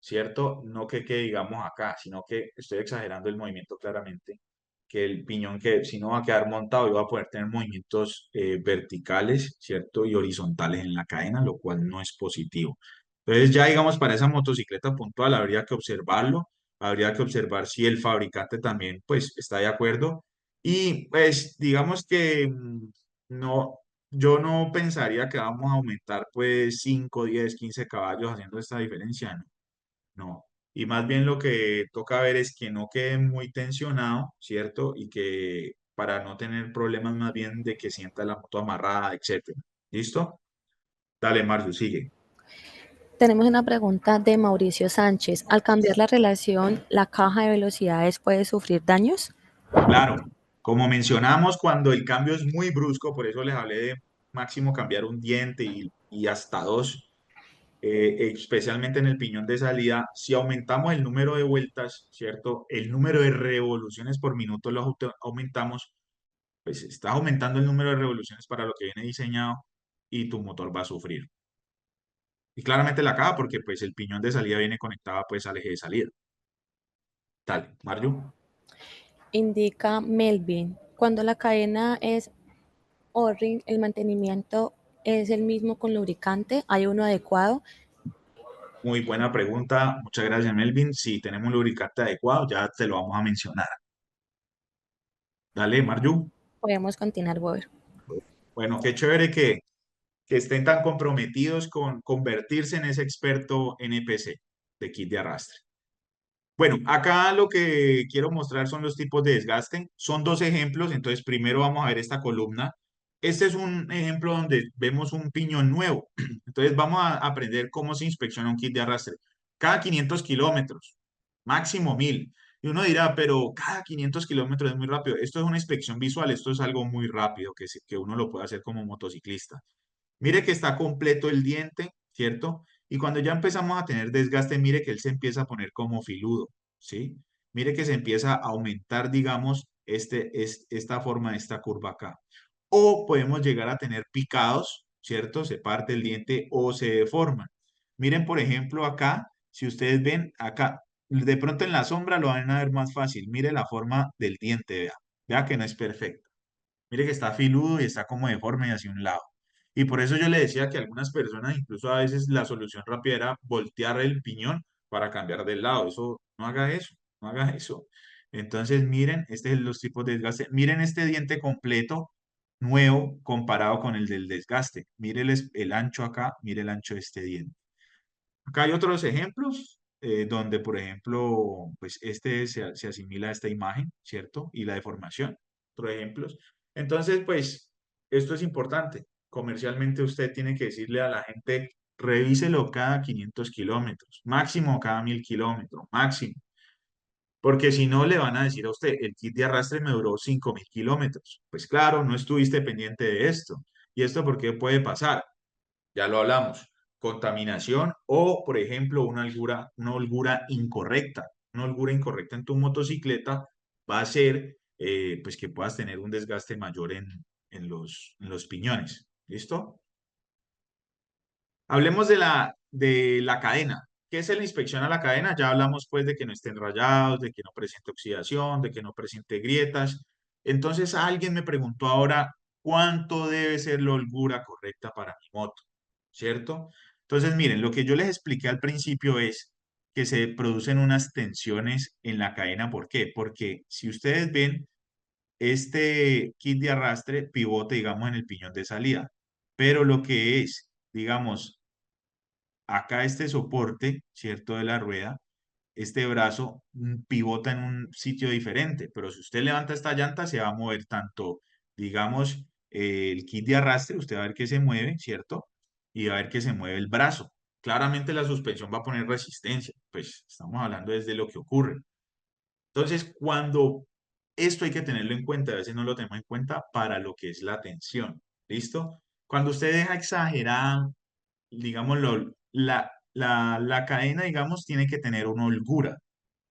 ¿cierto? No que quede, digamos, acá, sino que estoy exagerando el movimiento claramente, que el piñón que si no va a quedar montado y va a poder tener movimientos verticales, ¿cierto? Y horizontales en la cadena, lo cual no es positivo. Entonces ya, digamos, para esa motocicleta puntual habría que observarlo, habría que observar si el fabricante también, pues, está de acuerdo. Y, pues, digamos que no, yo no pensaría que vamos a aumentar, pues, 5 10 15 caballos haciendo esta diferencia, ¿no? No. Y más bien lo que toca ver es que no quede muy tensionado, ¿cierto? Y que para no tener problemas más bien de que sienta la moto amarrada, etcétera. ¿Listo? Dale, Mario, sigue. Tenemos una pregunta de Mauricio Sánchez. Al cambiar la relación, ¿la caja de velocidades puede sufrir daños? Claro, como mencionamos, cuando el cambio es muy brusco, por eso les hablé de máximo cambiar un diente y hasta dos, especialmente en el piñón de salida, si aumentamos el número de vueltas, ¿cierto? El número de revoluciones por minuto lo aumentamos, pues estás aumentando el número de revoluciones para lo que viene diseñado y tu motor va a sufrir. Y claramente la caja porque pues el piñón de salida viene conectado pues al eje de salida. Dale, Mario. Indica Melvin. Cuando la cadena es O-ring, el mantenimiento es el mismo con lubricante. ¿Hay uno adecuado? Muy buena pregunta. Muchas gracias, Melvin. Si tenemos un lubricante adecuado, ya te lo vamos a mencionar. Dale, Marju. Podemos continuar, Weber. Bueno, qué chévere que estén tan comprometidos con convertirse en ese experto NPC de kit de arrastre. Bueno, acá lo que quiero mostrar son los tipos de desgaste. Son dos ejemplos, entonces primero vamos a ver esta columna. Este es un ejemplo donde vemos un piñón nuevo. Entonces vamos a aprender cómo se inspecciona un kit de arrastre. Cada 500 kilómetros, máximo 1000. Y uno dirá, pero cada 500 kilómetros es muy rápido. Esto es una inspección visual, esto es algo muy rápido que uno lo puede hacer como motociclista. Mire que está completo el diente, ¿cierto? Y cuando ya empezamos a tener desgaste, mire que él se empieza a poner como filudo, ¿sí? Mire que se empieza a aumentar, digamos, esta forma de esta curva acá. O podemos llegar a tener picados, ¿cierto? Se parte el diente o se deforma. Miren, por ejemplo, acá, si ustedes ven acá, de pronto en la sombra lo van a ver más fácil. Mire la forma del diente, vea. Vea que no es perfecto. Mire que está filudo y está como deforme hacia un lado. Y por eso yo le decía que algunas personas, incluso a veces la solución rápida era voltear el piñón para cambiar de lado. Eso, no haga eso, no haga eso. Entonces, miren, este es los tipos de desgaste. Miren este diente completo, nuevo, comparado con el del desgaste. Mire el ancho acá, mire el ancho de este diente. Acá hay otros ejemplos donde, por ejemplo, pues este se asimila a esta imagen, ¿cierto? Y la deformación, otros ejemplos. Entonces, pues, esto es importante. Comercialmente usted tiene que decirle a la gente, revíselo cada 500 kilómetros, máximo cada 1000 kilómetros, máximo. Porque si no, le van a decir a usted, el kit de arrastre me duró 5000 kilómetros. Pues claro, no estuviste pendiente de esto. ¿Y esto por qué puede pasar? Ya lo hablamos, contaminación o, por ejemplo, una holgura incorrecta. Una holgura incorrecta en tu motocicleta va a hacer pues que puedas tener un desgaste mayor en los piñones. ¿Listo? Hablemos de la cadena. ¿Qué es la inspección a la cadena? Ya hablamos pues de que no estén rayados, de que no presente oxidación, de que no presente grietas. Entonces alguien me preguntó ahora, ¿cuánto debe ser la holgura correcta para mi moto? ¿Cierto? Entonces miren, lo que yo les expliqué al principio es que se producen unas tensiones en la cadena. ¿Por qué? Porque si ustedes ven, este kit de arrastre pivote, digamos, en el piñón de salida. Pero lo que es, digamos, acá este soporte, ¿cierto? De la rueda, este brazo pivota en un sitio diferente, pero si usted levanta esta llanta, se va a mover tanto, digamos, el kit de arrastre, usted va a ver que se mueve, ¿cierto? Y va a ver que se mueve el brazo. Claramente la suspensión va a poner resistencia, pues estamos hablando desde lo que ocurre. Entonces, cuando esto hay que tenerlo en cuenta, a veces no lo tenemos en cuenta para lo que es la tensión, ¿listo? Cuando usted deja exagerada, digámoslo, la cadena, digamos, tiene que tener una holgura,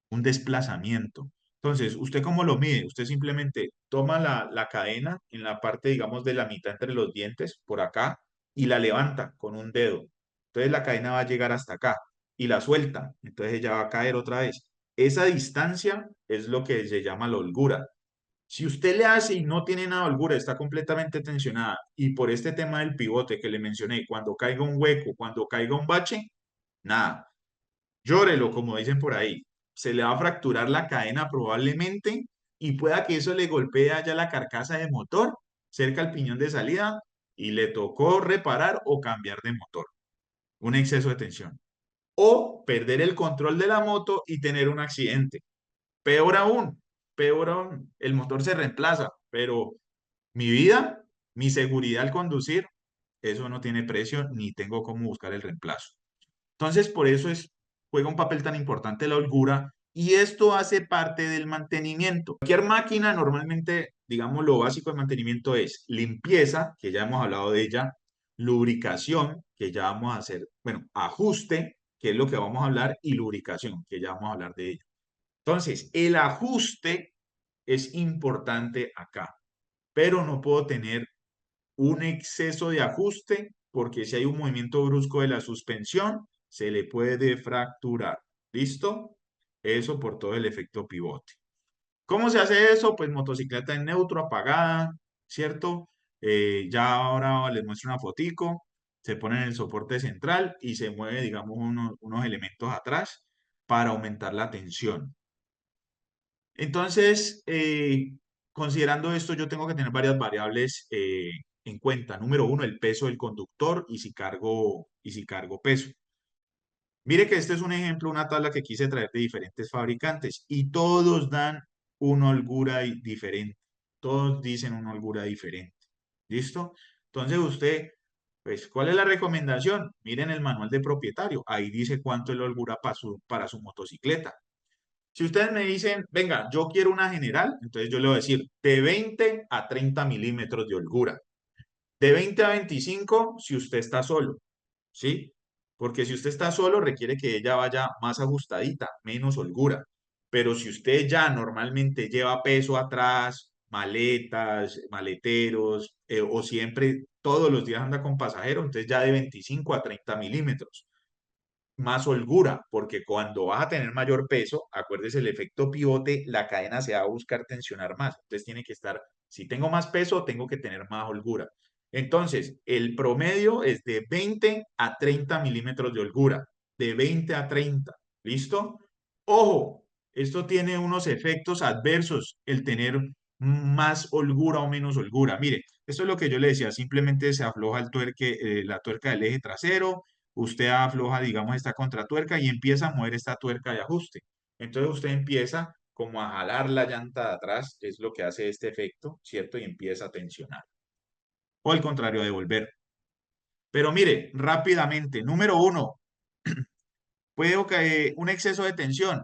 un desplazamiento. Entonces, ¿usted cómo lo mide? Usted simplemente toma la cadena en la parte, digamos, de la mitad entre los dientes, por acá, y la levanta con un dedo. Entonces la cadena va a llegar hasta acá y la suelta. Entonces ella va a caer otra vez. Esa distancia es lo que se llama la holgura. Si usted le hace y no tiene nada de holgura, está completamente tensionada, y por este tema del pivote que le mencioné, cuando caiga un hueco, cuando caiga un bache, nada. Llórelo, como dicen por ahí. Se le va a fracturar la cadena probablemente y pueda que eso le golpee allá la carcasa de motor, cerca al piñón de salida, y le tocó reparar o cambiar de motor. Un exceso de tensión. O perder el control de la moto y tener un accidente. Peor aún, el motor se reemplaza, pero mi vida, mi seguridad al conducir, eso no tiene precio ni tengo cómo buscar el reemplazo. Entonces, por eso juega un papel tan importante la holgura y esto hace parte del mantenimiento. Cualquier máquina normalmente, digamos, lo básico de mantenimiento es limpieza, que ya hemos hablado de ella, lubricación, que ya vamos a hacer, bueno, ajuste, que es lo que vamos a hablar, y lubricación, que ya vamos a hablar de ella. Entonces, el ajuste es importante acá, pero no puedo tener un exceso de ajuste porque si hay un movimiento brusco de la suspensión, se le puede fracturar. ¿Listo? Eso por todo el efecto pivote. ¿Cómo se hace eso? Pues motocicleta en neutro, apagada, ¿cierto? Ya ahora les muestro una fotico, se pone en el soporte central y se mueve, digamos, unos elementos atrás para aumentar la tensión. Entonces, considerando esto, yo tengo que tener varias variables en cuenta. Número uno, el peso del conductor y si cargo peso. Mire que este es un ejemplo, una tabla que quise traer de diferentes fabricantes y todos dan una holgura diferente. Todos dicen una holgura diferente. ¿Listo? Entonces usted, pues, ¿cuál es la recomendación? Miren el manual de propietario. Ahí dice cuánto es la holgura para su motocicleta. Si ustedes me dicen, venga, yo quiero una general, entonces yo le voy a decir de 20 a 30 milímetros de holgura. De 20 a 25 si usted está solo, ¿sí? Porque si usted está solo requiere que ella vaya más ajustadita, menos holgura. Pero si usted ya normalmente lleva peso atrás, maletas, maleteros, o siempre todos los días anda con pasajeros, entonces ya de 25 a 30 milímetros más holgura, porque cuando vas a tener mayor peso, acuérdese el efecto pivote, la cadena se va a buscar tensionar más. Entonces tiene que estar, si tengo más peso, tengo que tener más holgura. Entonces, el promedio es de 20 a 30 milímetros de holgura, de 20 a 30. ¿Listo? Ojo, esto tiene unos efectos adversos, el tener más holgura o menos holgura. Mire, esto es lo que yo le decía, simplemente se afloja la tuerca del eje trasero, usted afloja, digamos, esta contratuerca y empieza a mover esta tuerca de ajuste. Entonces usted empieza como a jalar la llanta de atrás, es lo que hace este efecto, ¿cierto? Y empieza a tensionar. O al contrario, a devolver. Pero mire, rápidamente, número uno, puede que un exceso de tensión.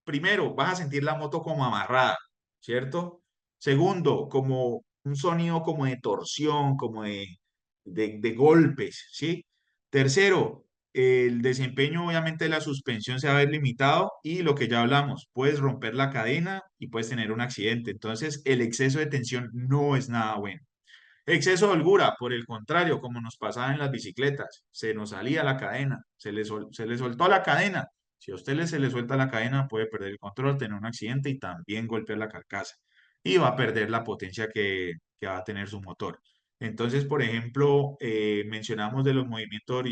Primero, vas a sentir la moto como amarrada, ¿cierto? Segundo, como un sonido como de torsión, como de golpes, ¿sí? Tercero, el desempeño obviamente de la suspensión se va a ver limitado y lo que ya hablamos, puedes romper la cadena y puedes tener un accidente. Entonces, el exceso de tensión no es nada bueno. Exceso de holgura, por el contrario, como nos pasaba en las bicicletas, se nos salía la cadena, se le soltó la cadena. Si a usted se le suelta la cadena, puede perder el control, tener un accidente y también golpear la carcasa. Y va a perder la potencia que va a tener su motor. Entonces, por ejemplo, mencionamos de los movimientos,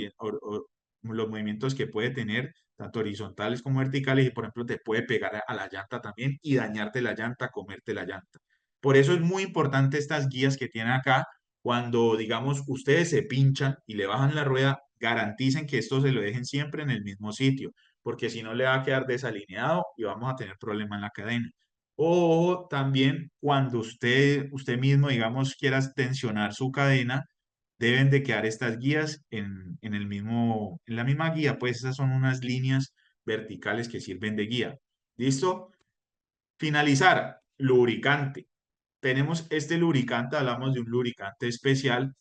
los movimientos que puede tener, tanto horizontales como verticales, y por ejemplo, te puede pegar a la llanta también y dañarte la llanta, comerte la llanta. Por eso es muy importante estas guías que tienen acá. Cuando, digamos, ustedes se pinchan y le bajan la rueda, garanticen que esto se lo dejen siempre en el mismo sitio, porque si no le va a quedar desalineado y vamos a tener problema en la cadena. O también cuando usted mismo, digamos, quiera tensionar su cadena, deben de quedar estas guías en la misma guía, pues esas son unas líneas verticales que sirven de guía. ¿Listo? Finalizar, lubricante. Tenemos este lubricante, hablamos de un lubricante especial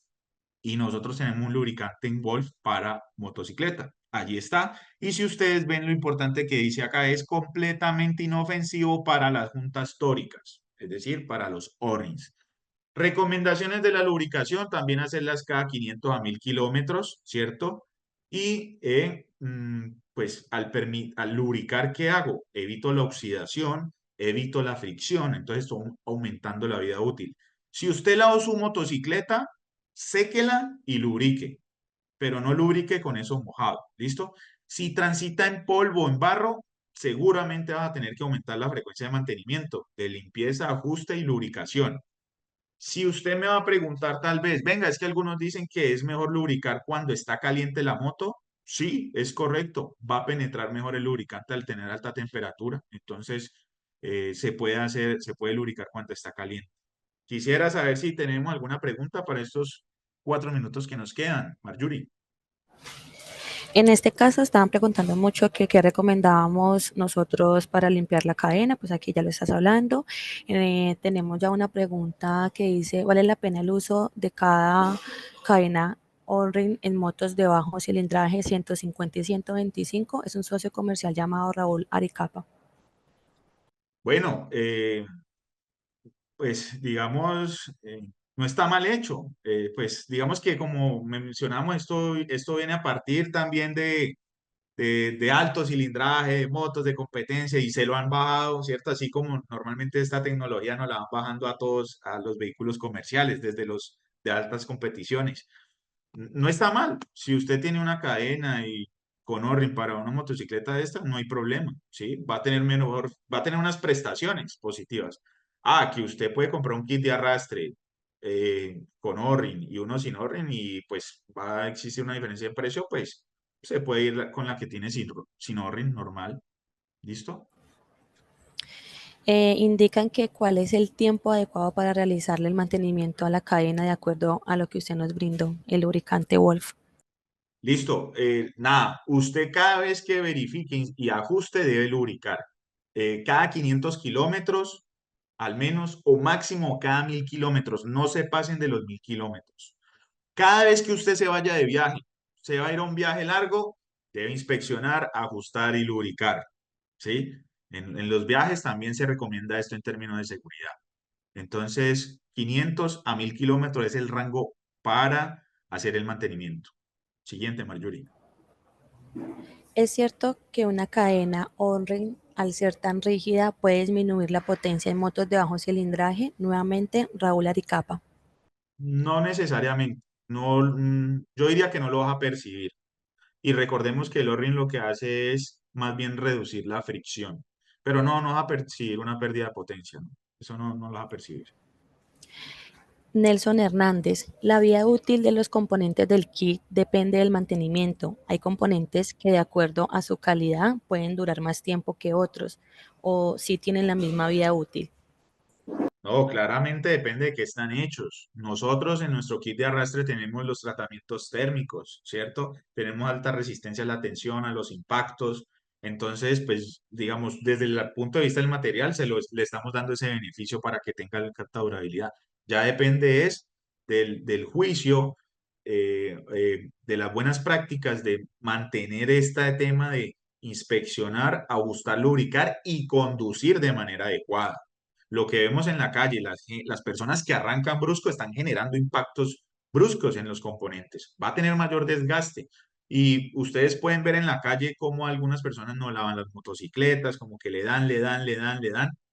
y nosotros tenemos un lubricante en Wolf para motocicleta. allí está. Y si ustedes ven, lo importante que dice acá es completamente inofensivo para las juntas tóricas, es decir, para los O-rings. Recomendaciones de la lubricación, también hacerlas cada 500 a 1000 kilómetros, ¿cierto? Y pues al lubricar, ¿qué hago? Evito la oxidación, evito la fricción, entonces estoy aumentando la vida útil. Si usted lavó su motocicleta, séquela y lubrique, pero no lubrique con eso mojado, ¿listo? Si transita en polvo o en barro, seguramente vas a tener que aumentar la frecuencia de mantenimiento, de limpieza, ajuste y lubricación. Si usted me va a preguntar tal vez, venga, es que algunos dicen que es mejor lubricar cuando está caliente la moto. Sí, es correcto. Va a penetrar mejor el lubricante al tener alta temperatura. Entonces, se puede lubricar cuando está caliente. Quisiera saber si tenemos alguna pregunta para estos 4 minutos que nos quedan, Marjorie. En este caso estaban preguntando mucho que qué recomendábamos nosotros para limpiar la cadena, pues aquí ya lo estás hablando. Tenemos ya una pregunta que dice, ¿vale la pena el uso de cada cadena O-ring en motos de bajo cilindraje 150 y 125? Es un socio comercial llamado Raúl Aricapa. Bueno, pues digamos, no está mal hecho. Pues digamos que como mencionamos, esto viene a partir también de alto cilindraje, de motos de competencia y se lo han bajado, ¿cierto? Así como normalmente esta tecnología nos la van bajando a todos, a los vehículos comerciales, desde los de altas competiciones. No está mal. Si usted tiene una cadena y con O-ring para una motocicleta de esta, no hay problema, ¿sí? Va a tener unas prestaciones positivas. Ah, que usted puede comprar un kit de arrastre con O-ring y uno sin O-ring y pues va a existir una diferencia de precio, pues se puede ir con la que tiene sin O-ring normal. ¿Listo? Indican que cuál es el tiempo adecuado para realizarle el mantenimiento a la cadena de acuerdo a lo que usted nos brindó, el lubricante Wolf. Listo. Nada, usted cada vez que verifique y ajuste debe lubricar. Cada 500 kilómetros, al menos, o máximo cada 1000 kilómetros. No se pasen de los 1000 kilómetros. Cada vez que usted se vaya de viaje, se va a ir a un viaje largo, debe inspeccionar, ajustar y lubricar. ¿Sí? En los viajes también se recomienda esto en términos de seguridad. Entonces, 500 a 1000 kilómetros es el rango para hacer el mantenimiento. Siguiente, Marjorie. Es cierto que una cadena O-ring, al ser tan rígida, puede disminuir la potencia en motos de bajo cilindraje. Nuevamente, Raúl Aricapa. No necesariamente. No, yo diría que no lo vas a percibir. Y recordemos que el O-ring lo que hace es más bien reducir la fricción. Pero no vas a percibir una pérdida de potencia, ¿no? Eso no lo vas a percibir. Nelson Hernández, la vida útil de los componentes del kit depende del mantenimiento. Hay componentes que de acuerdo a su calidad pueden durar más tiempo que otros o si tienen la misma vida útil. No, claramente depende de qué están hechos. Nosotros en nuestro kit de arrastre tenemos los tratamientos térmicos, ¿cierto? Tenemos alta resistencia a la tensión, a los impactos. Entonces, pues, digamos, desde el punto de vista del material, le estamos dando ese beneficio para que tenga alta durabilidad. Ya depende es del juicio, de las buenas prácticas de mantener este tema de inspeccionar, ajustar, lubricar y conducir de manera adecuada. Lo que vemos en la calle, las personas que arrancan brusco están generando impactos bruscos en los componentes. Va a tener mayor desgaste. Y ustedes pueden ver en la calle cómo algunas personas no lavan las motocicletas, como que le dan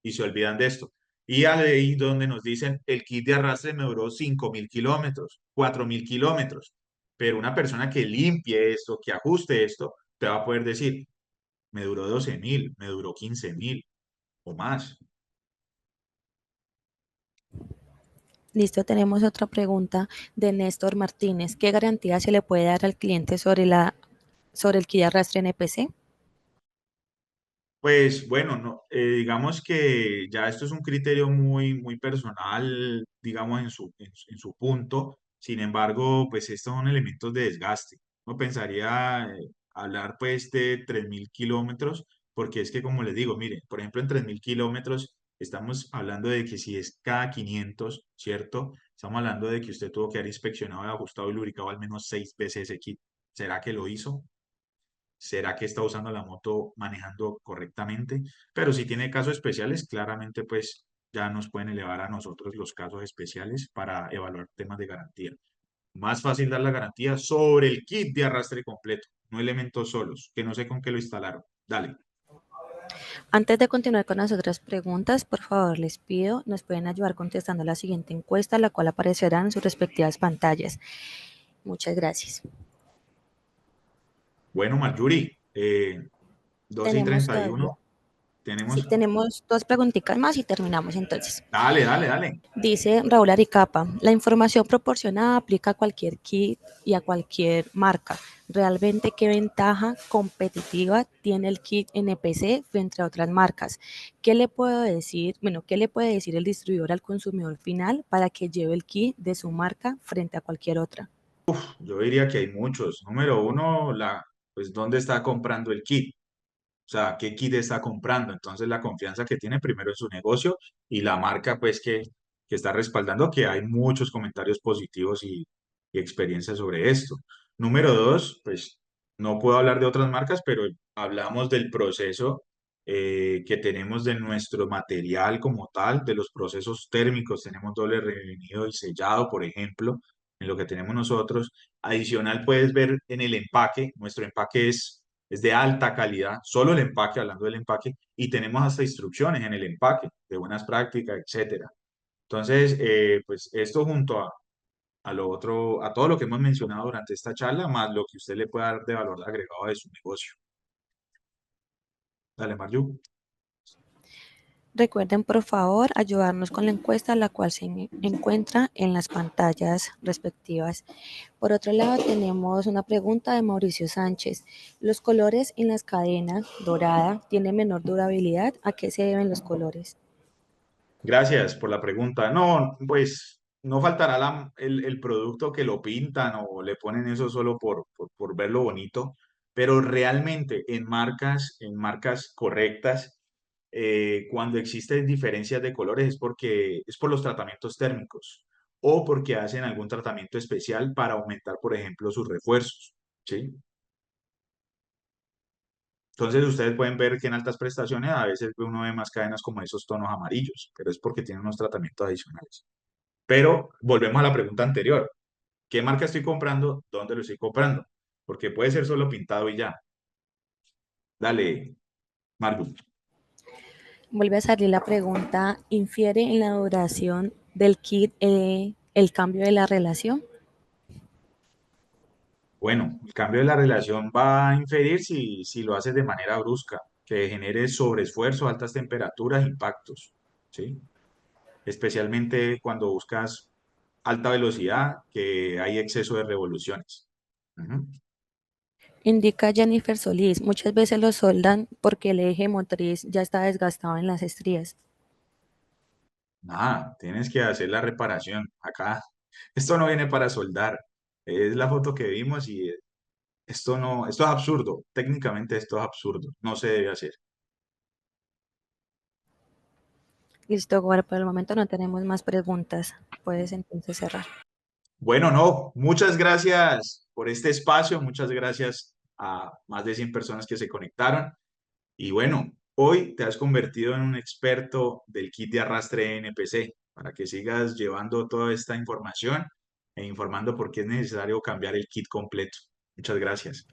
y se olvidan de esto. Y ahí donde nos dicen, el kit de arrastre me duró 5000 kilómetros, 4000 kilómetros. Pero una persona que limpie esto, que ajuste esto, te va a poder decir, me duró 12000, me duró 15000 o más. Listo, tenemos otra pregunta de Néstor Martínez. ¿Qué garantía se le puede dar al cliente sobre el kit de arrastre NPC? Pues bueno, no, digamos que ya esto es un criterio muy personal, digamos, en su punto. Sin embargo, pues estos son elementos de desgaste. No pensaría hablar pues de 3000 kilómetros, porque es que como les digo, miren, por ejemplo, en 3000 kilómetros estamos hablando de que si es cada 500, ¿cierto? Estamos hablando de que usted tuvo que haber inspeccionado, ajustado y lubricado al menos 6 veces ese kit. ¿Será que lo hizo? ¿Será que está usando la moto manejando correctamente? Pero si tiene casos especiales, claramente pues ya nos pueden elevar a nosotros los casos especiales para evaluar temas de garantía. Más fácil dar la garantía sobre el kit de arrastre completo, no elementos solos, que no sé con qué lo instalaron. Dale. Antes de continuar con las otras preguntas, por favor les pido, nos pueden ayudar contestando la siguiente encuesta, la cual aparecerá en sus respectivas pantallas. Muchas gracias. Bueno, Marjorie, 2 y Tenemos treinta y todavía, uno sí, tenemos... tenemos dos preguntitas más y terminamos entonces. Dale, dale, dale. Dice Raúl Aricapa, la información proporcionada aplica a cualquier kit y a cualquier marca. ¿Realmente qué ventaja competitiva tiene el kit NPC frente a otras marcas? ¿Qué le puedo decir? Bueno, ¿qué le puede decir el distribuidor al consumidor final para que lleve el kit de su marca frente a cualquier otra? Yo diría que hay muchos. Número uno, pues, ¿dónde está comprando el kit? O sea, ¿qué kit está comprando? Entonces, la confianza que tiene primero en su negocio y la marca, pues, que está respaldando, que hay muchos comentarios positivos y experiencias sobre esto. Número dos, pues, no puedo hablar de otras marcas, pero hablamos del proceso que tenemos de nuestro material como tal, de los procesos térmicos. Tenemos doble revenido y sellado, por ejemplo, en lo que tenemos nosotros. Adicional, puedes ver en el empaque, nuestro empaque es de alta calidad, solo el empaque, hablando del empaque, y tenemos hasta instrucciones en el empaque de buenas prácticas, etcétera. Entonces, pues esto junto a lo otro, a todo lo que hemos mencionado durante esta charla, más lo que usted le pueda dar de valor agregado de su negocio. Dale, Marju. Recuerden, por favor, ayudarnos con la encuesta, la cual se encuentra en las pantallas respectivas. Por otro lado, tenemos una pregunta de Mauricio Sánchez. ¿Los colores en las cadenas dorada tienen menor durabilidad? ¿A qué se deben los colores? Gracias por la pregunta. No, pues no faltará el producto que lo pintan o le ponen eso solo por verlo bonito, pero realmente en marcas correctas, cuando existen diferencias de colores es porque es por los tratamientos térmicos o porque hacen algún tratamiento especial para aumentar, por ejemplo, sus refuerzos, ¿sí? Entonces ustedes pueden ver que en altas prestaciones a veces uno ve más cadenas como esos tonos amarillos, pero es porque tienen unos tratamientos adicionales. Pero volvemos a la pregunta anterior. ¿Qué marca estoy comprando? ¿Dónde lo estoy comprando? Porque puede ser solo pintado y ya. Dale, Margot. Vuelve a salir la pregunta, ¿infiere en la duración del kit el cambio de la relación? Bueno, el cambio de la relación va a inferir si lo haces de manera brusca, que genere sobreesfuerzo, altas temperaturas, impactos, ¿sí? Especialmente cuando buscas alta velocidad, que hay exceso de revoluciones. Ujú. Indica Jennifer Solís, muchas veces lo soldan porque el eje motriz ya está desgastado en las estrías. Nada, tienes que hacer la reparación. Acá, esto no viene para soldar. Es la foto que vimos y esto no, esto es absurdo. Técnicamente esto es absurdo. No se debe hacer. Listo, Gore, por el momento no tenemos más preguntas. Puedes entonces cerrar. Bueno, no, muchas gracias por este espacio. Muchas gracias a más de 100 personas que se conectaron. Y bueno, hoy te has convertido en un experto del kit de arrastre NPC para que sigas llevando toda esta información e informando por qué es necesario cambiar el kit completo. Muchas gracias.